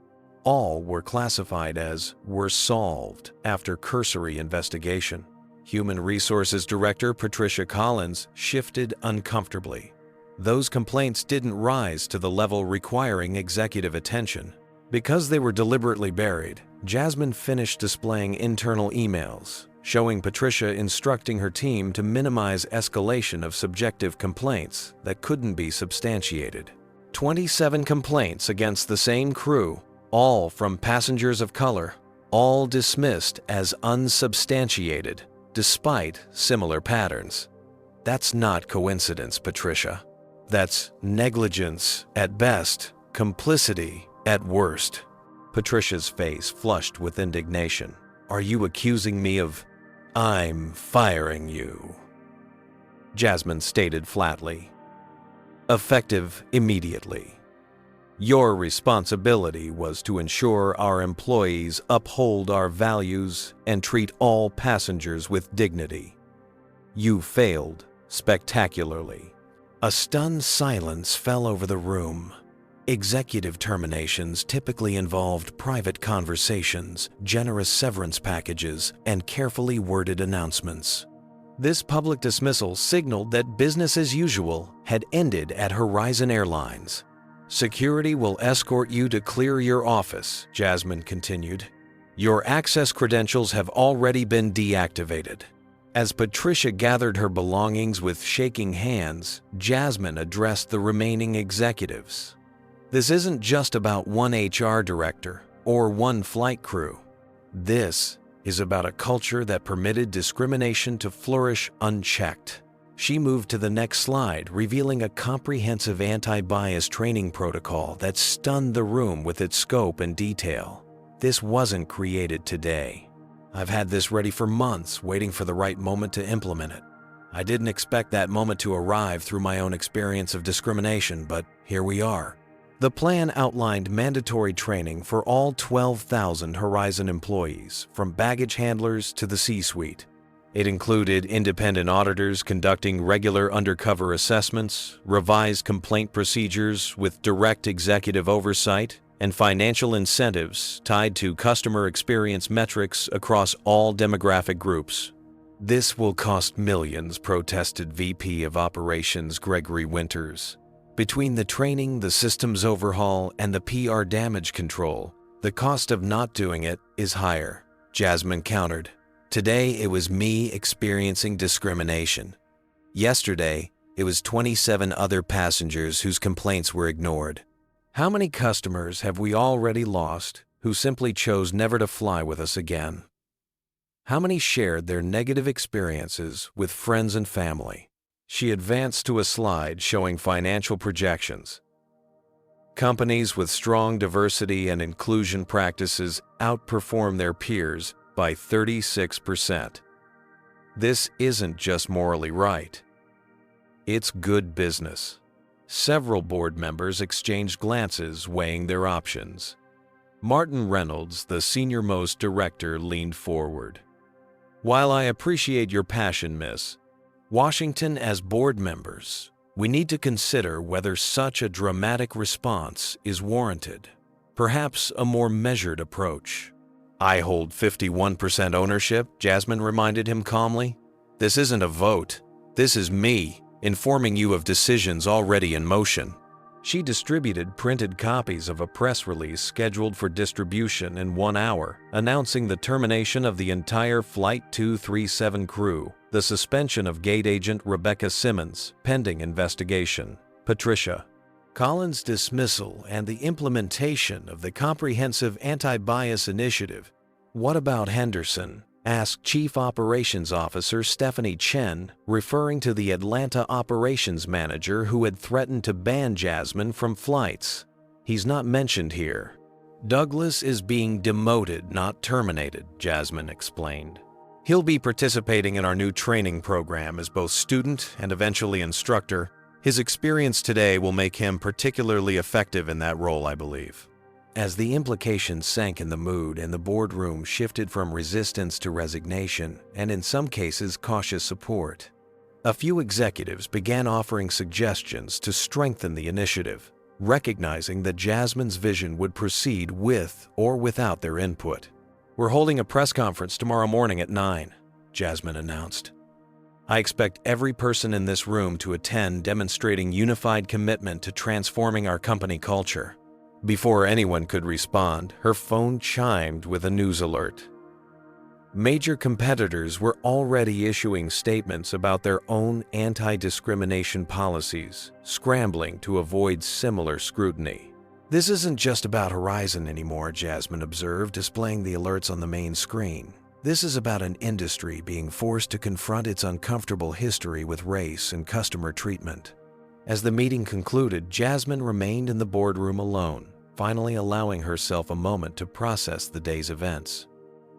A: All were classified as were solved after cursory investigation." Human Resources Director Patricia Collins shifted uncomfortably. Those complaints didn't rise to the level requiring executive attention. Because they were deliberately buried, Jasmine finished displaying internal emails, showing Patricia instructing her team to minimize escalation of subjective complaints that couldn't be substantiated. 27 complaints against the same crew, all from passengers of color, all dismissed as unsubstantiated, despite similar patterns. That's not coincidence, Patricia. That's negligence at best, complicity at worst. Patricia's face flushed with indignation. "Are you accusing me of—" "I'm firing you," Jasmine stated flatly. "Effective immediately. Your responsibility was to ensure our employees uphold our values and treat all passengers with dignity. You failed spectacularly." A stunned silence fell over the room. Executive terminations typically involved private conversations, generous severance packages, and carefully worded announcements. This public dismissal signaled that business as usual had ended at Horizon Airlines. "Security will escort you to clear your office," Jasmine continued. "Your access credentials have already been deactivated." As Patricia gathered her belongings with shaking hands, Jasmine addressed the remaining executives. "This isn't just about one HR director or one flight crew. This is about a culture that permitted discrimination to flourish unchecked." She moved to the next slide, revealing a comprehensive anti-bias training protocol that stunned the room with its scope and detail. "This wasn't created today. I've had this ready for months, waiting for the right moment to implement it. I didn't expect that moment to arrive through my own experience of discrimination, but here we are." The plan outlined mandatory training for all 12,000 Horizon employees, from baggage handlers to the C-suite. It included independent auditors conducting regular undercover assessments, revised complaint procedures with direct executive oversight, and financial incentives tied to customer experience metrics across all demographic groups. "This will cost millions," protested VP of Operations Gregory Winters. "Between the training, the systems overhaul, and the PR damage control, the cost of not doing it is higher," Jasmine countered. "Today it was me experiencing discrimination. Yesterday It was 27 other passengers whose complaints were ignored. How many customers have we already lost who simply chose never to fly with us again? How many shared their negative experiences with friends and family? She advanced to a slide showing financial projections. Companies with strong diversity and inclusion practices outperform their peers by 36%. This isn't just morally right. It's good business. Several board members exchanged glances, weighing their options. Martin Reynolds, the senior-most director, leaned forward. "While I appreciate your passion, Miss Washington, as board members, we need to consider whether such a dramatic response is warranted. Perhaps a more measured approach." "I hold 51% ownership," Jasmine reminded him calmly. "This isn't a vote. This is me, informing you of decisions already in motion." She distributed printed copies of a press release scheduled for distribution in 1 hour, announcing the termination of the entire Flight 237 crew, the suspension of gate agent Rebecca Simmons, pending investigation, Patricia Collins' dismissal, and the implementation of the comprehensive anti-bias initiative. "What about Henderson?" asked Chief Operations Officer Stephanie Chen, referring to the Atlanta operations manager who had threatened to ban Jasmine from flights. "He's not mentioned here." "Douglas is being demoted, not terminated," Jasmine explained. "He'll be participating in our new training program as both student and eventually instructor. His experience today will make him particularly effective in that role, I believe." As the implications sank in the mood and the boardroom shifted from resistance to resignation, and in some cases cautious support, a few executives began offering suggestions to strengthen the initiative, recognizing that Jasmine's vision would proceed with or without their input. "We're holding a press conference tomorrow morning at 9, Jasmine announced. "I expect every person in this room to attend, demonstrating unified commitment to transforming our company culture." Before anyone could respond, her phone chimed with a news alert. Major competitors were already issuing statements about their own anti-discrimination policies, scrambling to avoid similar scrutiny. "This isn't just about Horizon anymore," Jasmine observed, displaying the alerts on the main screen. "This is about an industry being forced to confront its uncomfortable history with race and customer treatment." As the meeting concluded, Jasmine remained in the boardroom alone, finally allowing herself a moment to process the day's events.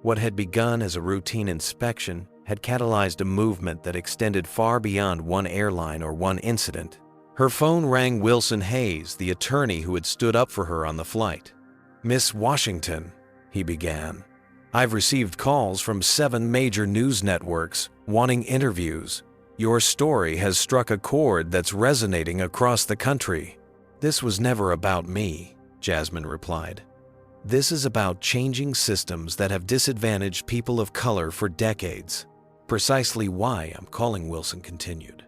A: What had begun as a routine inspection had catalyzed a movement that extended far beyond one airline or one incident. Her phone rang. Wilson Hayes, the attorney who had stood up for her on the flight. "Miss Washington," he began, "I've received calls from 7 major news networks wanting interviews. Your story has struck a chord that's resonating across the country." "This was never about me," Jasmine replied. "This is about changing systems that have disadvantaged people of color for decades. Precisely why I'm calling," Wilson continued.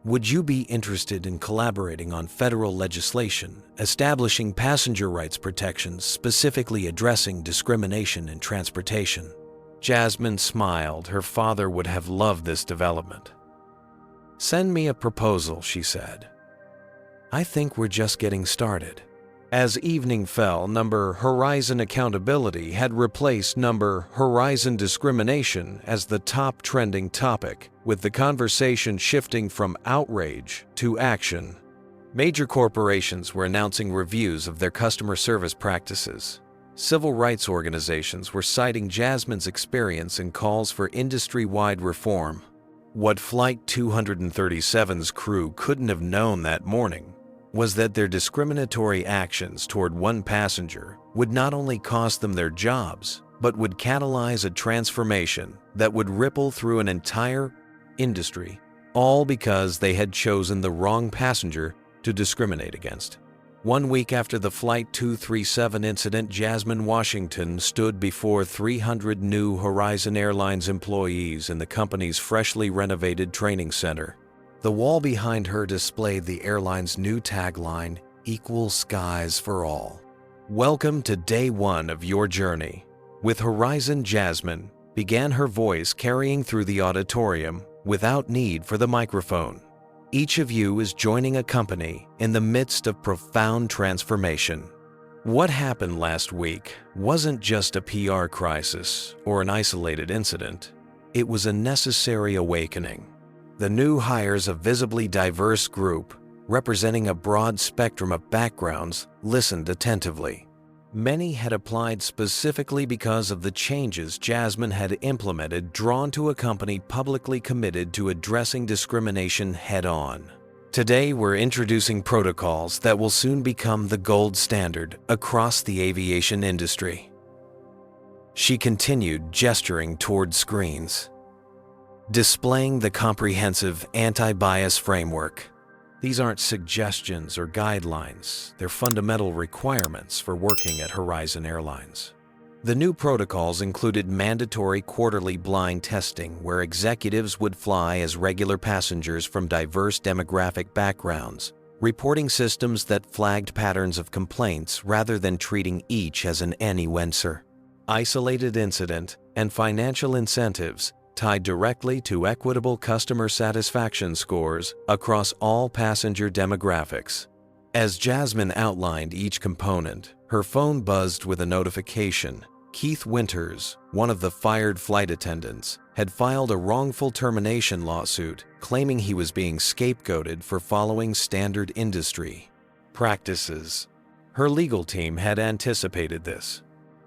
A: "Would you be interested in collaborating on federal legislation, establishing passenger rights protections, specifically addressing discrimination in transportation?" Jasmine smiled. Her father would have loved this development. "Send me a proposal," she said. "I think we're just getting started." As evening fell, number Horizon Accountability had replaced number Horizon Discrimination as the top trending topic, with the conversation shifting from outrage to action. Major corporations were announcing reviews of their customer service practices. Civil rights organizations were citing Jasmine's experience and calls for industry-wide reform. What Flight 237's crew couldn't have known that morning was that their discriminatory actions toward one passenger would not only cost them their jobs, but would catalyze a transformation that would ripple through an entire industry, all because they had chosen the wrong passenger to discriminate against. 1 week after the Flight 237 incident, Jasmine Washington stood before 300 new Horizon Airlines employees in the company's freshly renovated training center. The wall behind her displayed the airline's new tagline, "Equal Skies for All." "Welcome to day 1 of your journey. With Horizon." Jasmine began, her voice carrying through the auditorium without need for the microphone. Each of you is joining a company in the midst of profound transformation. What happened last week wasn't just a PR crisis or an isolated incident. It was a necessary awakening. The new hires, a visibly diverse group representing a broad spectrum of backgrounds, listened attentively. Many had applied specifically because of the changes Jasmine had implemented, drawn to a company publicly committed to addressing discrimination head-on. Today, we're introducing protocols that will soon become the gold standard across the aviation industry. She continued, gesturing toward screens, displaying the comprehensive anti-bias framework. These aren't suggestions or guidelines, they're fundamental requirements for working at Horizon Airlines. The new protocols included mandatory quarterly blind testing, where executives would fly as regular passengers from diverse demographic backgrounds, reporting systems that flagged patterns of complaints rather than treating each as an any-whenser. Isolated incident and financial incentives tied directly to equitable customer satisfaction scores across all passenger demographics. As Jasmine outlined each component, her phone buzzed with a notification. Keith Winters, one of the fired flight attendants, had filed a wrongful termination lawsuit claiming he was being scapegoated for following standard industry practices. Her legal team had anticipated this.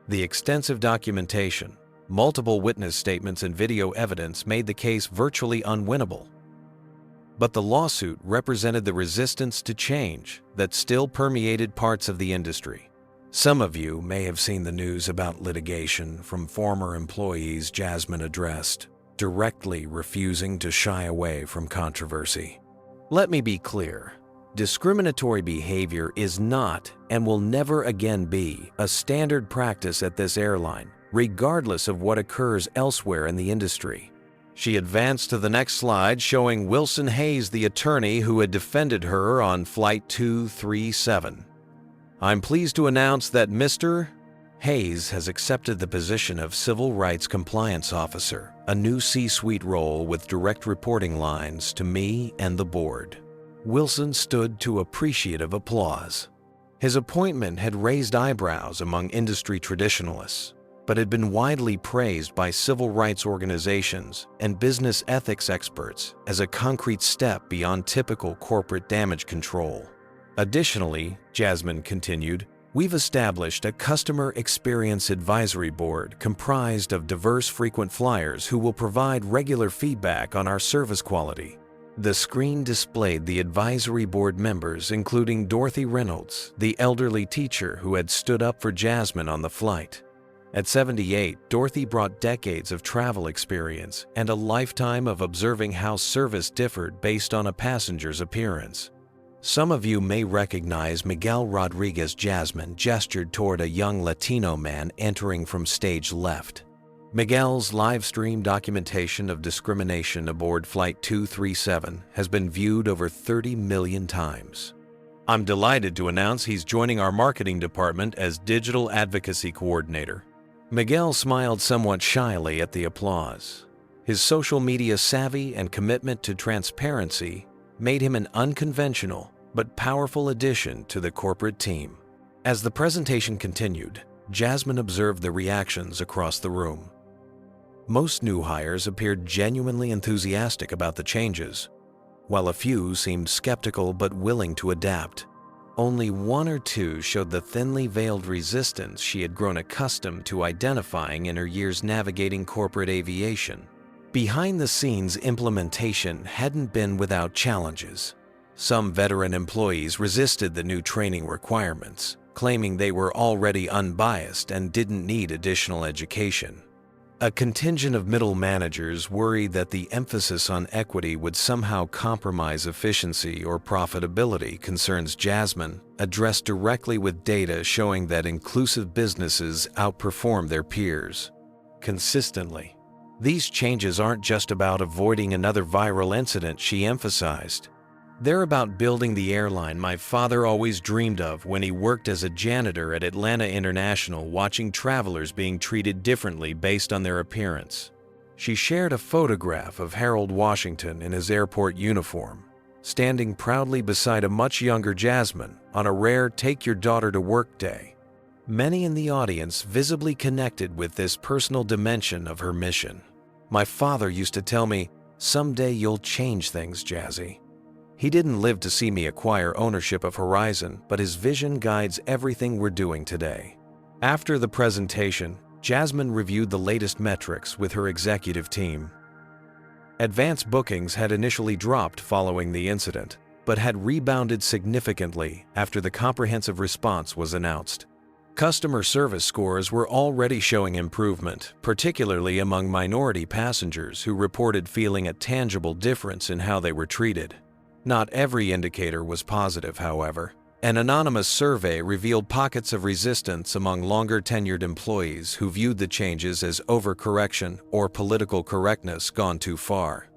A: The extensive documentation, multiple witness statements and video evidence made the case virtually unwinnable. But the lawsuit represented the resistance to change that still permeated parts of the industry. Some of you may have seen the news about litigation from former employees Jasmine addressed, directly refusing to shy away from controversy. Let me be clear. Discriminatory behavior is not and will never again be a standard practice at this airline, regardless of what occurs elsewhere in the industry. She advanced to the next slide, showing Wilson Hayes, the attorney who had defended her on Flight 237. I'm pleased to announce that Mr. Hayes has accepted the position of Civil Rights Compliance Officer, a new C-suite role with direct reporting lines to me and the board. Wilson stood to appreciative applause. His appointment had raised eyebrows among industry traditionalists, but had been widely praised by civil rights organizations and business ethics experts as a concrete step beyond typical corporate damage control. Additionally, Jasmine continued, we've established a customer experience advisory board comprised of diverse frequent flyers who will provide regular feedback on our service quality. The screen displayed the advisory board members, including Dorothy Reynolds, the elderly teacher who had stood up for Jasmine on the flight. At 78, Dorothy brought decades of travel experience and a lifetime of observing how service differed based on a passenger's appearance. Some of you may recognize Miguel Rodriguez. Jasmine gestured toward a young Latino man entering from stage left. Miguel's live-stream documentation of discrimination aboard Flight 237 has been viewed over 30 million times. I'm delighted to announce he's joining our marketing department as Digital Advocacy Coordinator. Miguel smiled somewhat shyly at the applause. His social media savvy and commitment to transparency made him an unconventional but powerful addition to the corporate team. As the presentation continued, Jasmine observed the reactions across the room. Most new hires appeared genuinely enthusiastic about the changes, while a few seemed skeptical but willing to adapt. Only one or two showed the thinly veiled resistance she had grown accustomed to identifying in her years navigating corporate aviation. Behind-the-scenes implementation hadn't been without challenges. Some veteran employees resisted the new training requirements, claiming they were already unbiased and didn't need additional education. A contingent of middle managers worried that the emphasis on equity would somehow compromise efficiency or profitability. Concerns Jasmine addressed directly with data showing that inclusive businesses outperform their peers consistently. These changes aren't just about avoiding another viral incident, she emphasized. They're about building the airline my father always dreamed of when he worked as a janitor at Atlanta International, watching travelers being treated differently based on their appearance. She shared a photograph of Harold Washington in his airport uniform. standing proudly beside a much younger Jasmine on a rare take your daughter to work day. Many in the audience visibly connected with this personal dimension of her mission. My father used to tell me, "Someday you'll change things, Jazzy." He didn't live to see me acquire ownership of Horizon, but his vision guides everything we're doing today. After the presentation, Jasmine reviewed the latest metrics with her executive team. Advance bookings had initially dropped following the incident, but had rebounded significantly after the comprehensive response was announced. Customer service scores were already showing improvement, particularly among minority passengers who reported feeling a tangible difference in how they were treated. Not every indicator was positive, however. An anonymous survey revealed pockets of resistance among longer-tenured employees who viewed the changes as overcorrection or political correctness gone too far.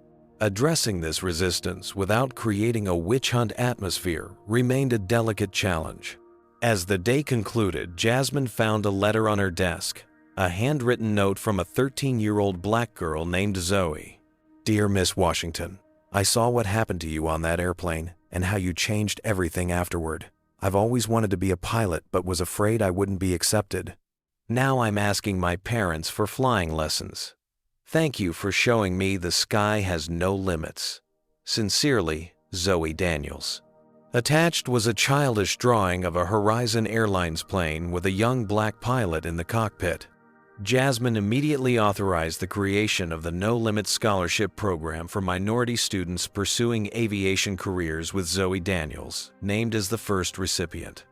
A: Addressing this resistance without creating a witch hunt atmosphere remained a delicate challenge. As the day concluded, Jasmine found a letter on her desk, a handwritten note from a 13-year-old black girl named Zoe. "Dear Miss Washington, I saw what happened to you on that airplane and how you changed everything afterward. I've always wanted to be a pilot but was afraid I wouldn't be accepted. Now I'm asking my parents for flying lessons. Thank you for showing me the sky has no limits. Sincerely, Zoe Daniels." Attached was a childish drawing of a Horizon Airlines plane with a young black pilot in the cockpit. Jasmine immediately authorized the creation of the No Limit Scholarship Program for minority students pursuing aviation careers with Zoe Daniels, named as the first recipient.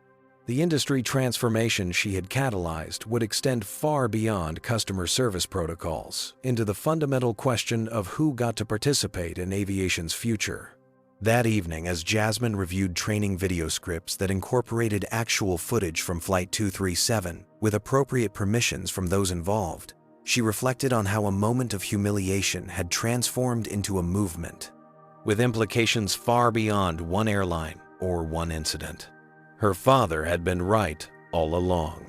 A: The industry transformation she had catalyzed would extend far beyond customer service protocols into the fundamental question of who got to participate in aviation's future. That evening, as Jasmine reviewed training video scripts that incorporated actual footage from Flight 237 with appropriate permissions from those involved, she reflected on how a moment of humiliation had transformed into a movement, with implications far beyond one airline or one incident. Her father had been right all along.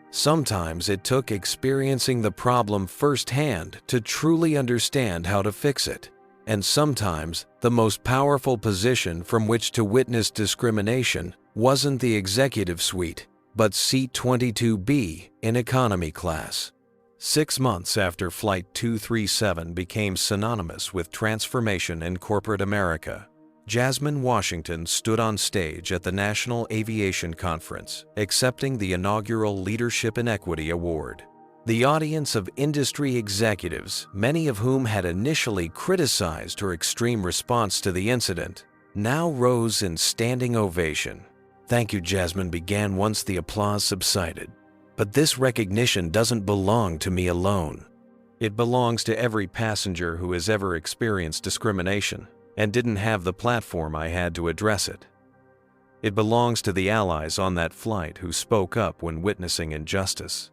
A: Sometimes it took experiencing the problem firsthand to truly understand how to fix it. And sometimes, the most powerful position from which to witness discrimination wasn't the executive suite, but seat 22B in economy class. 6 months after Flight 237 became synonymous with transformation in corporate America, Jasmine Washington stood on stage at the National Aviation Conference, accepting the inaugural Leadership in Equity Award. The audience of industry executives, many of whom had initially criticized her extreme response to the incident, now rose in standing ovation. "Thank you," Jasmine began once the applause subsided. "But this recognition doesn't belong to me alone. It belongs to every passenger who has ever experienced discrimination and didn't have the platform I had to address it. It belongs to the allies on that flight who spoke up when witnessing injustice.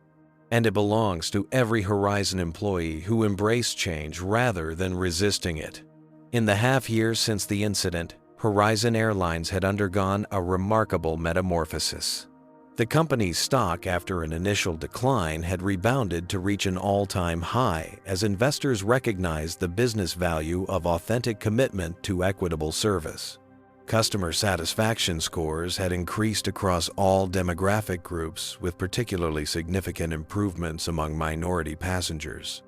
A: And it belongs to every Horizon employee who embraced change rather than resisting it." In the half year since the incident, Horizon Airlines had undergone a remarkable metamorphosis. The company's stock, after an initial decline, had rebounded to reach an all-time high as investors recognized the business value of authentic commitment to equitable service. Customer satisfaction scores had increased across all demographic groups, with particularly significant improvements among minority passengers.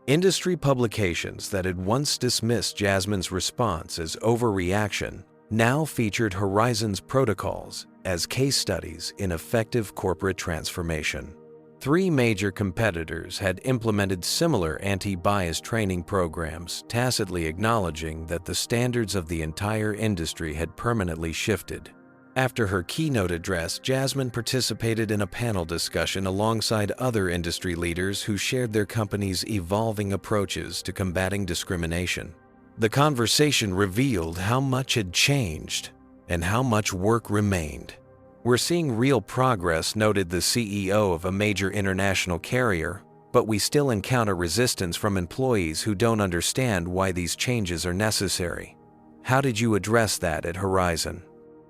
A: Industry publications that had once dismissed Jasmine's response as overreaction now featured Horizon's protocols as case studies in effective corporate transformation. 3 major competitors had implemented similar anti-bias training programs, tacitly acknowledging that the standards of the entire industry had permanently shifted. After her keynote address, Jasmine participated in a panel discussion alongside other industry leaders who shared their company's evolving approaches to combating discrimination. The conversation revealed how much had changed and how much work remained. "We're seeing real progress," noted the CEO of a major international carrier, "but we still encounter resistance from employees who don't understand why these changes are necessary." "How did you address that at Horizon?"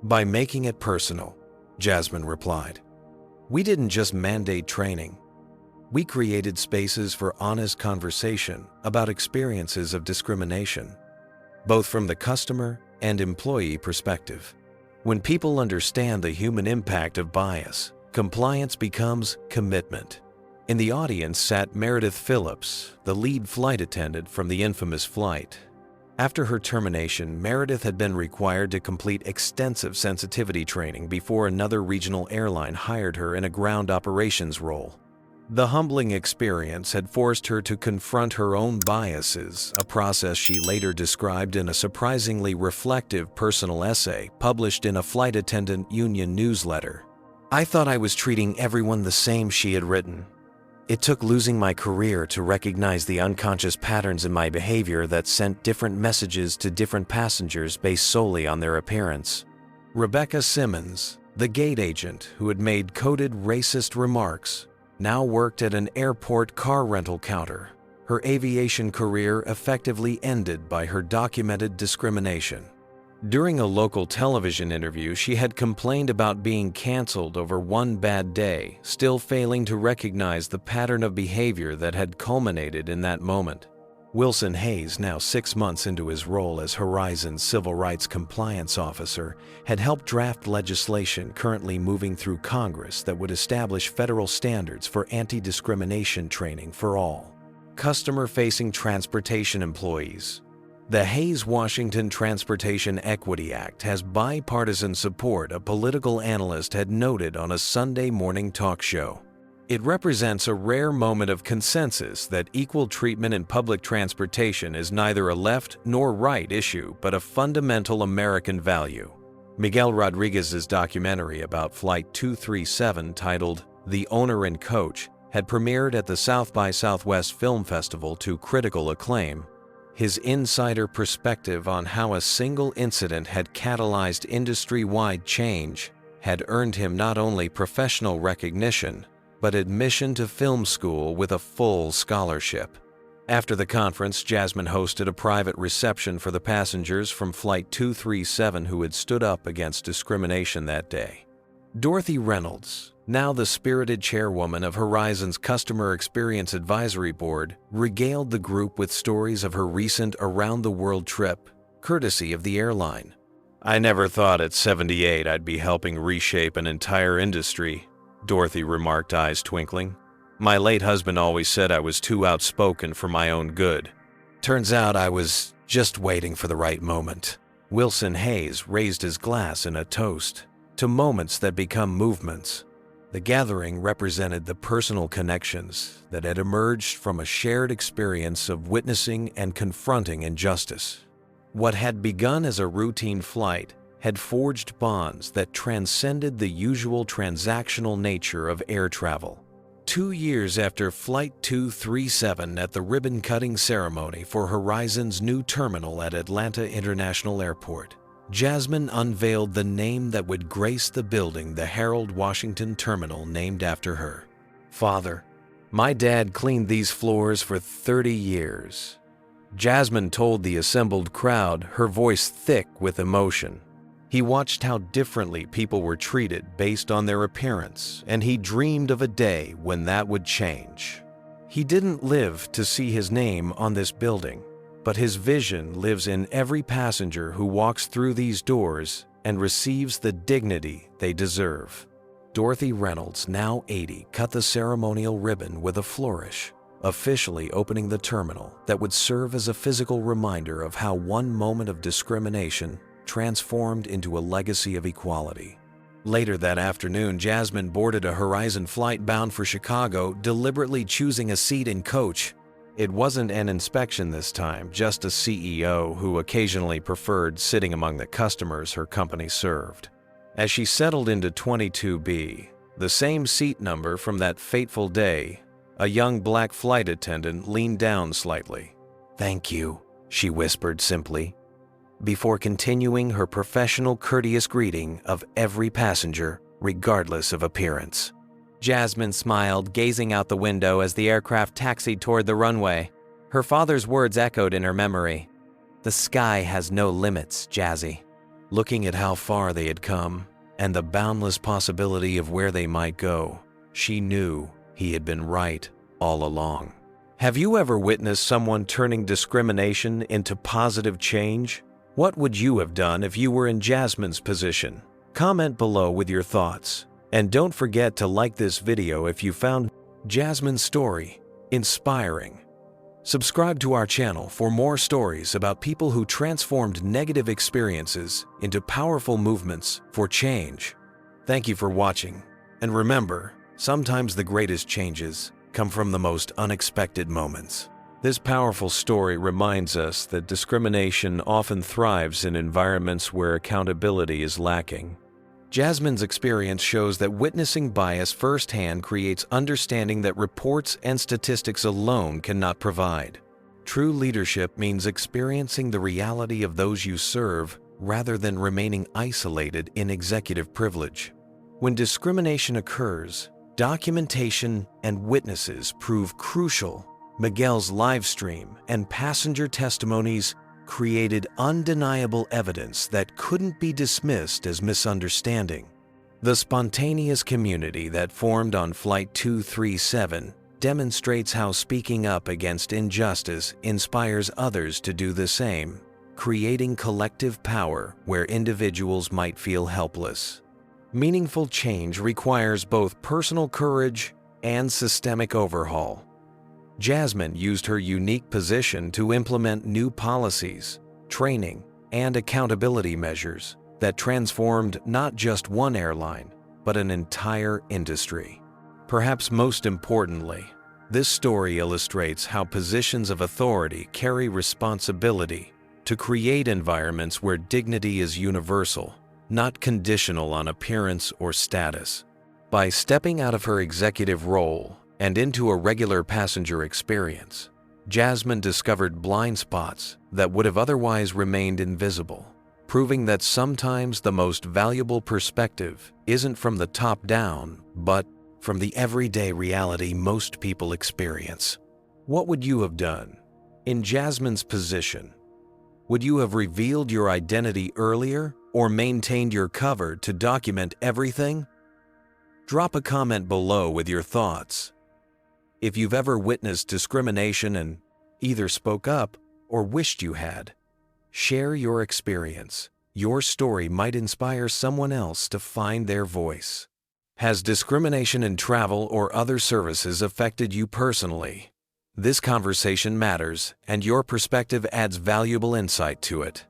A: "By making it personal," Jasmine replied. "We didn't just mandate training. We created spaces for honest conversation about experiences of discrimination, both from the customer and employee perspective. When people understand the human impact of bias, compliance becomes commitment. In the audience sat Meredith Phillips, the lead flight attendant from the infamous flight. After her termination, Meredith had been required to complete extensive sensitivity training before another regional airline hired her in a ground operations role. The humbling experience had forced her to confront her own biases, a process she later described in a surprisingly reflective personal essay published in a flight attendant union newsletter. "I thought I was treating everyone the same," she had written. "It took losing my career to recognize the unconscious patterns in my behavior that sent different messages to different passengers based solely on their appearance." Rebecca Simmons, the gate agent who had made coded racist remarks, now worked at an airport car rental counter. Her aviation career effectively ended by her documented discrimination. During a local television interview, she had complained about being canceled over one bad day, still failing to recognize the pattern of behavior that had culminated in that moment. Wilson Hayes, now 6 months into his role as Horizon's Civil Rights Compliance Officer, had helped draft legislation currently moving through Congress that would establish federal standards for anti-discrimination training for all customer-facing transportation employees. The Hayes-Washington Transportation Equity Act has bipartisan support, a political analyst had noted on a Sunday morning talk show. It represents a rare moment of consensus that equal treatment in public transportation is neither a left nor right issue, but a fundamental American value. Miguel Rodriguez's documentary about Flight 237, titled "The Owner and Coach," had premiered at the South by Southwest Film Festival to critical acclaim. His insider perspective on how a single incident had catalyzed industry-wide change had earned him not only professional recognition, but admission to film school with a full scholarship. After the conference, Jasmine hosted a private reception for the passengers from Flight 237 who had stood up against discrimination that day. Dorothy Reynolds, now the spirited chairwoman of Horizon's Customer Experience Advisory Board, regaled the group with stories of her recent around-the-world trip, courtesy of the airline. "I never thought at 78 I'd be helping reshape an entire industry," Dorothy remarked, eyes twinkling. "My late husband always said I was too outspoken for my own good. Turns out I was just waiting for the right moment." Wilson Hayes raised his glass in a toast to moments that become movements. The gathering represented the personal connections that had emerged from a shared experience of witnessing and confronting injustice. What had begun as a routine flight had forged bonds that transcended the usual transactional nature of air travel. 2 years after Flight 237, at the ribbon-cutting ceremony for Horizon's new terminal at Atlanta International Airport, Jasmine unveiled the name that would grace the building the Harold Washington Terminal named after her. "Father, my dad cleaned these floors for 30 years. Jasmine told the assembled crowd, her voice thick with emotion. He watched how differently people were treated based on their appearance, and he dreamed of a day when that would change. He didn't live to see his name on this building, but his vision lives in every passenger who walks through these doors and receives the dignity they deserve." Dorothy Reynolds, now 80, cut the ceremonial ribbon with a flourish, officially opening the terminal that would serve as a physical reminder of how one moment of discrimination transformed into a legacy of equality. Later that afternoon, Jasmine boarded a Horizon flight bound for Chicago, deliberately choosing a seat in coach. It wasn't an inspection this time, just a CEO who occasionally preferred sitting among the customers her company served. As she settled into 22B, the same seat number from that fateful day, a young black flight attendant leaned down slightly. "Thank you," she whispered simply, before continuing her professional courteous greeting of every passenger, regardless of appearance. Jasmine smiled, gazing out the window as the aircraft taxied toward the runway. Her father's words echoed in her memory. "The sky has no limits, Jazzy." Looking at how far they had come, and the boundless possibility of where they might go, she knew he had been right all along. Have you ever witnessed someone turning discrimination into positive change? What would you have done if you were in Jasmine's position? Comment below with your thoughts. And don't forget to like this video if you found Jasmine's story inspiring. Subscribe to our channel for more stories about people who transformed negative experiences into powerful movements for change. Thank you for watching. And remember, sometimes the greatest changes come from the most unexpected moments. This powerful story reminds us that discrimination often thrives in environments where accountability is lacking. Jasmine's experience shows that witnessing bias firsthand creates understanding that reports and statistics alone cannot provide. True leadership means experiencing the reality of those you serve rather than remaining isolated in executive privilege. When discrimination occurs, documentation and witnesses prove crucial. Miguel's livestream and passenger testimonies created undeniable evidence that couldn't be dismissed as misunderstanding. The spontaneous community that formed on Flight 237 demonstrates how speaking up against injustice inspires others to do the same, creating collective power where individuals might feel helpless. Meaningful change requires both personal courage and systemic overhaul. Jasmine used her unique position to implement new policies, training, and accountability measures that transformed not just one airline, but an entire industry. Perhaps most importantly, this story illustrates how positions of authority carry responsibility to create environments where dignity is universal, not conditional on appearance or status. By stepping out of her executive role and into a regular passenger experience, Jasmine discovered blind spots that would have otherwise remained invisible, proving that sometimes the most valuable perspective isn't from the top down, but from the everyday reality most people experience. What would you have done? In Jasmine's position, would you have revealed your identity earlier or maintained your cover to document everything? Drop a comment below with your thoughts. If you've ever witnessed discrimination and either spoke up or wished you had, share your experience. Your story might inspire someone else to find their voice. Has discrimination in travel or other services affected you personally? This conversation matters, and your perspective adds valuable insight to it.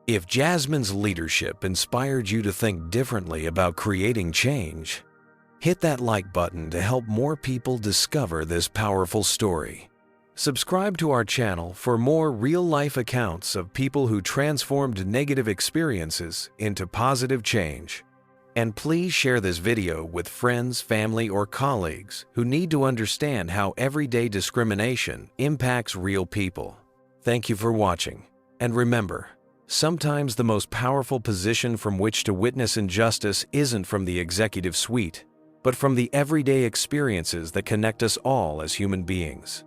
A: If Jasmine's leadership inspired you to think differently about creating change, hit that like button to help more people discover this powerful story. Subscribe to our channel for more real-life accounts of people who transformed negative experiences into positive change. And please share this video with friends, family, or colleagues who need to understand how everyday discrimination impacts real people. Thank you for watching. And remember, sometimes the most powerful position from which to witness injustice isn't from the executive suite, but from the everyday experiences that connect us all as human beings.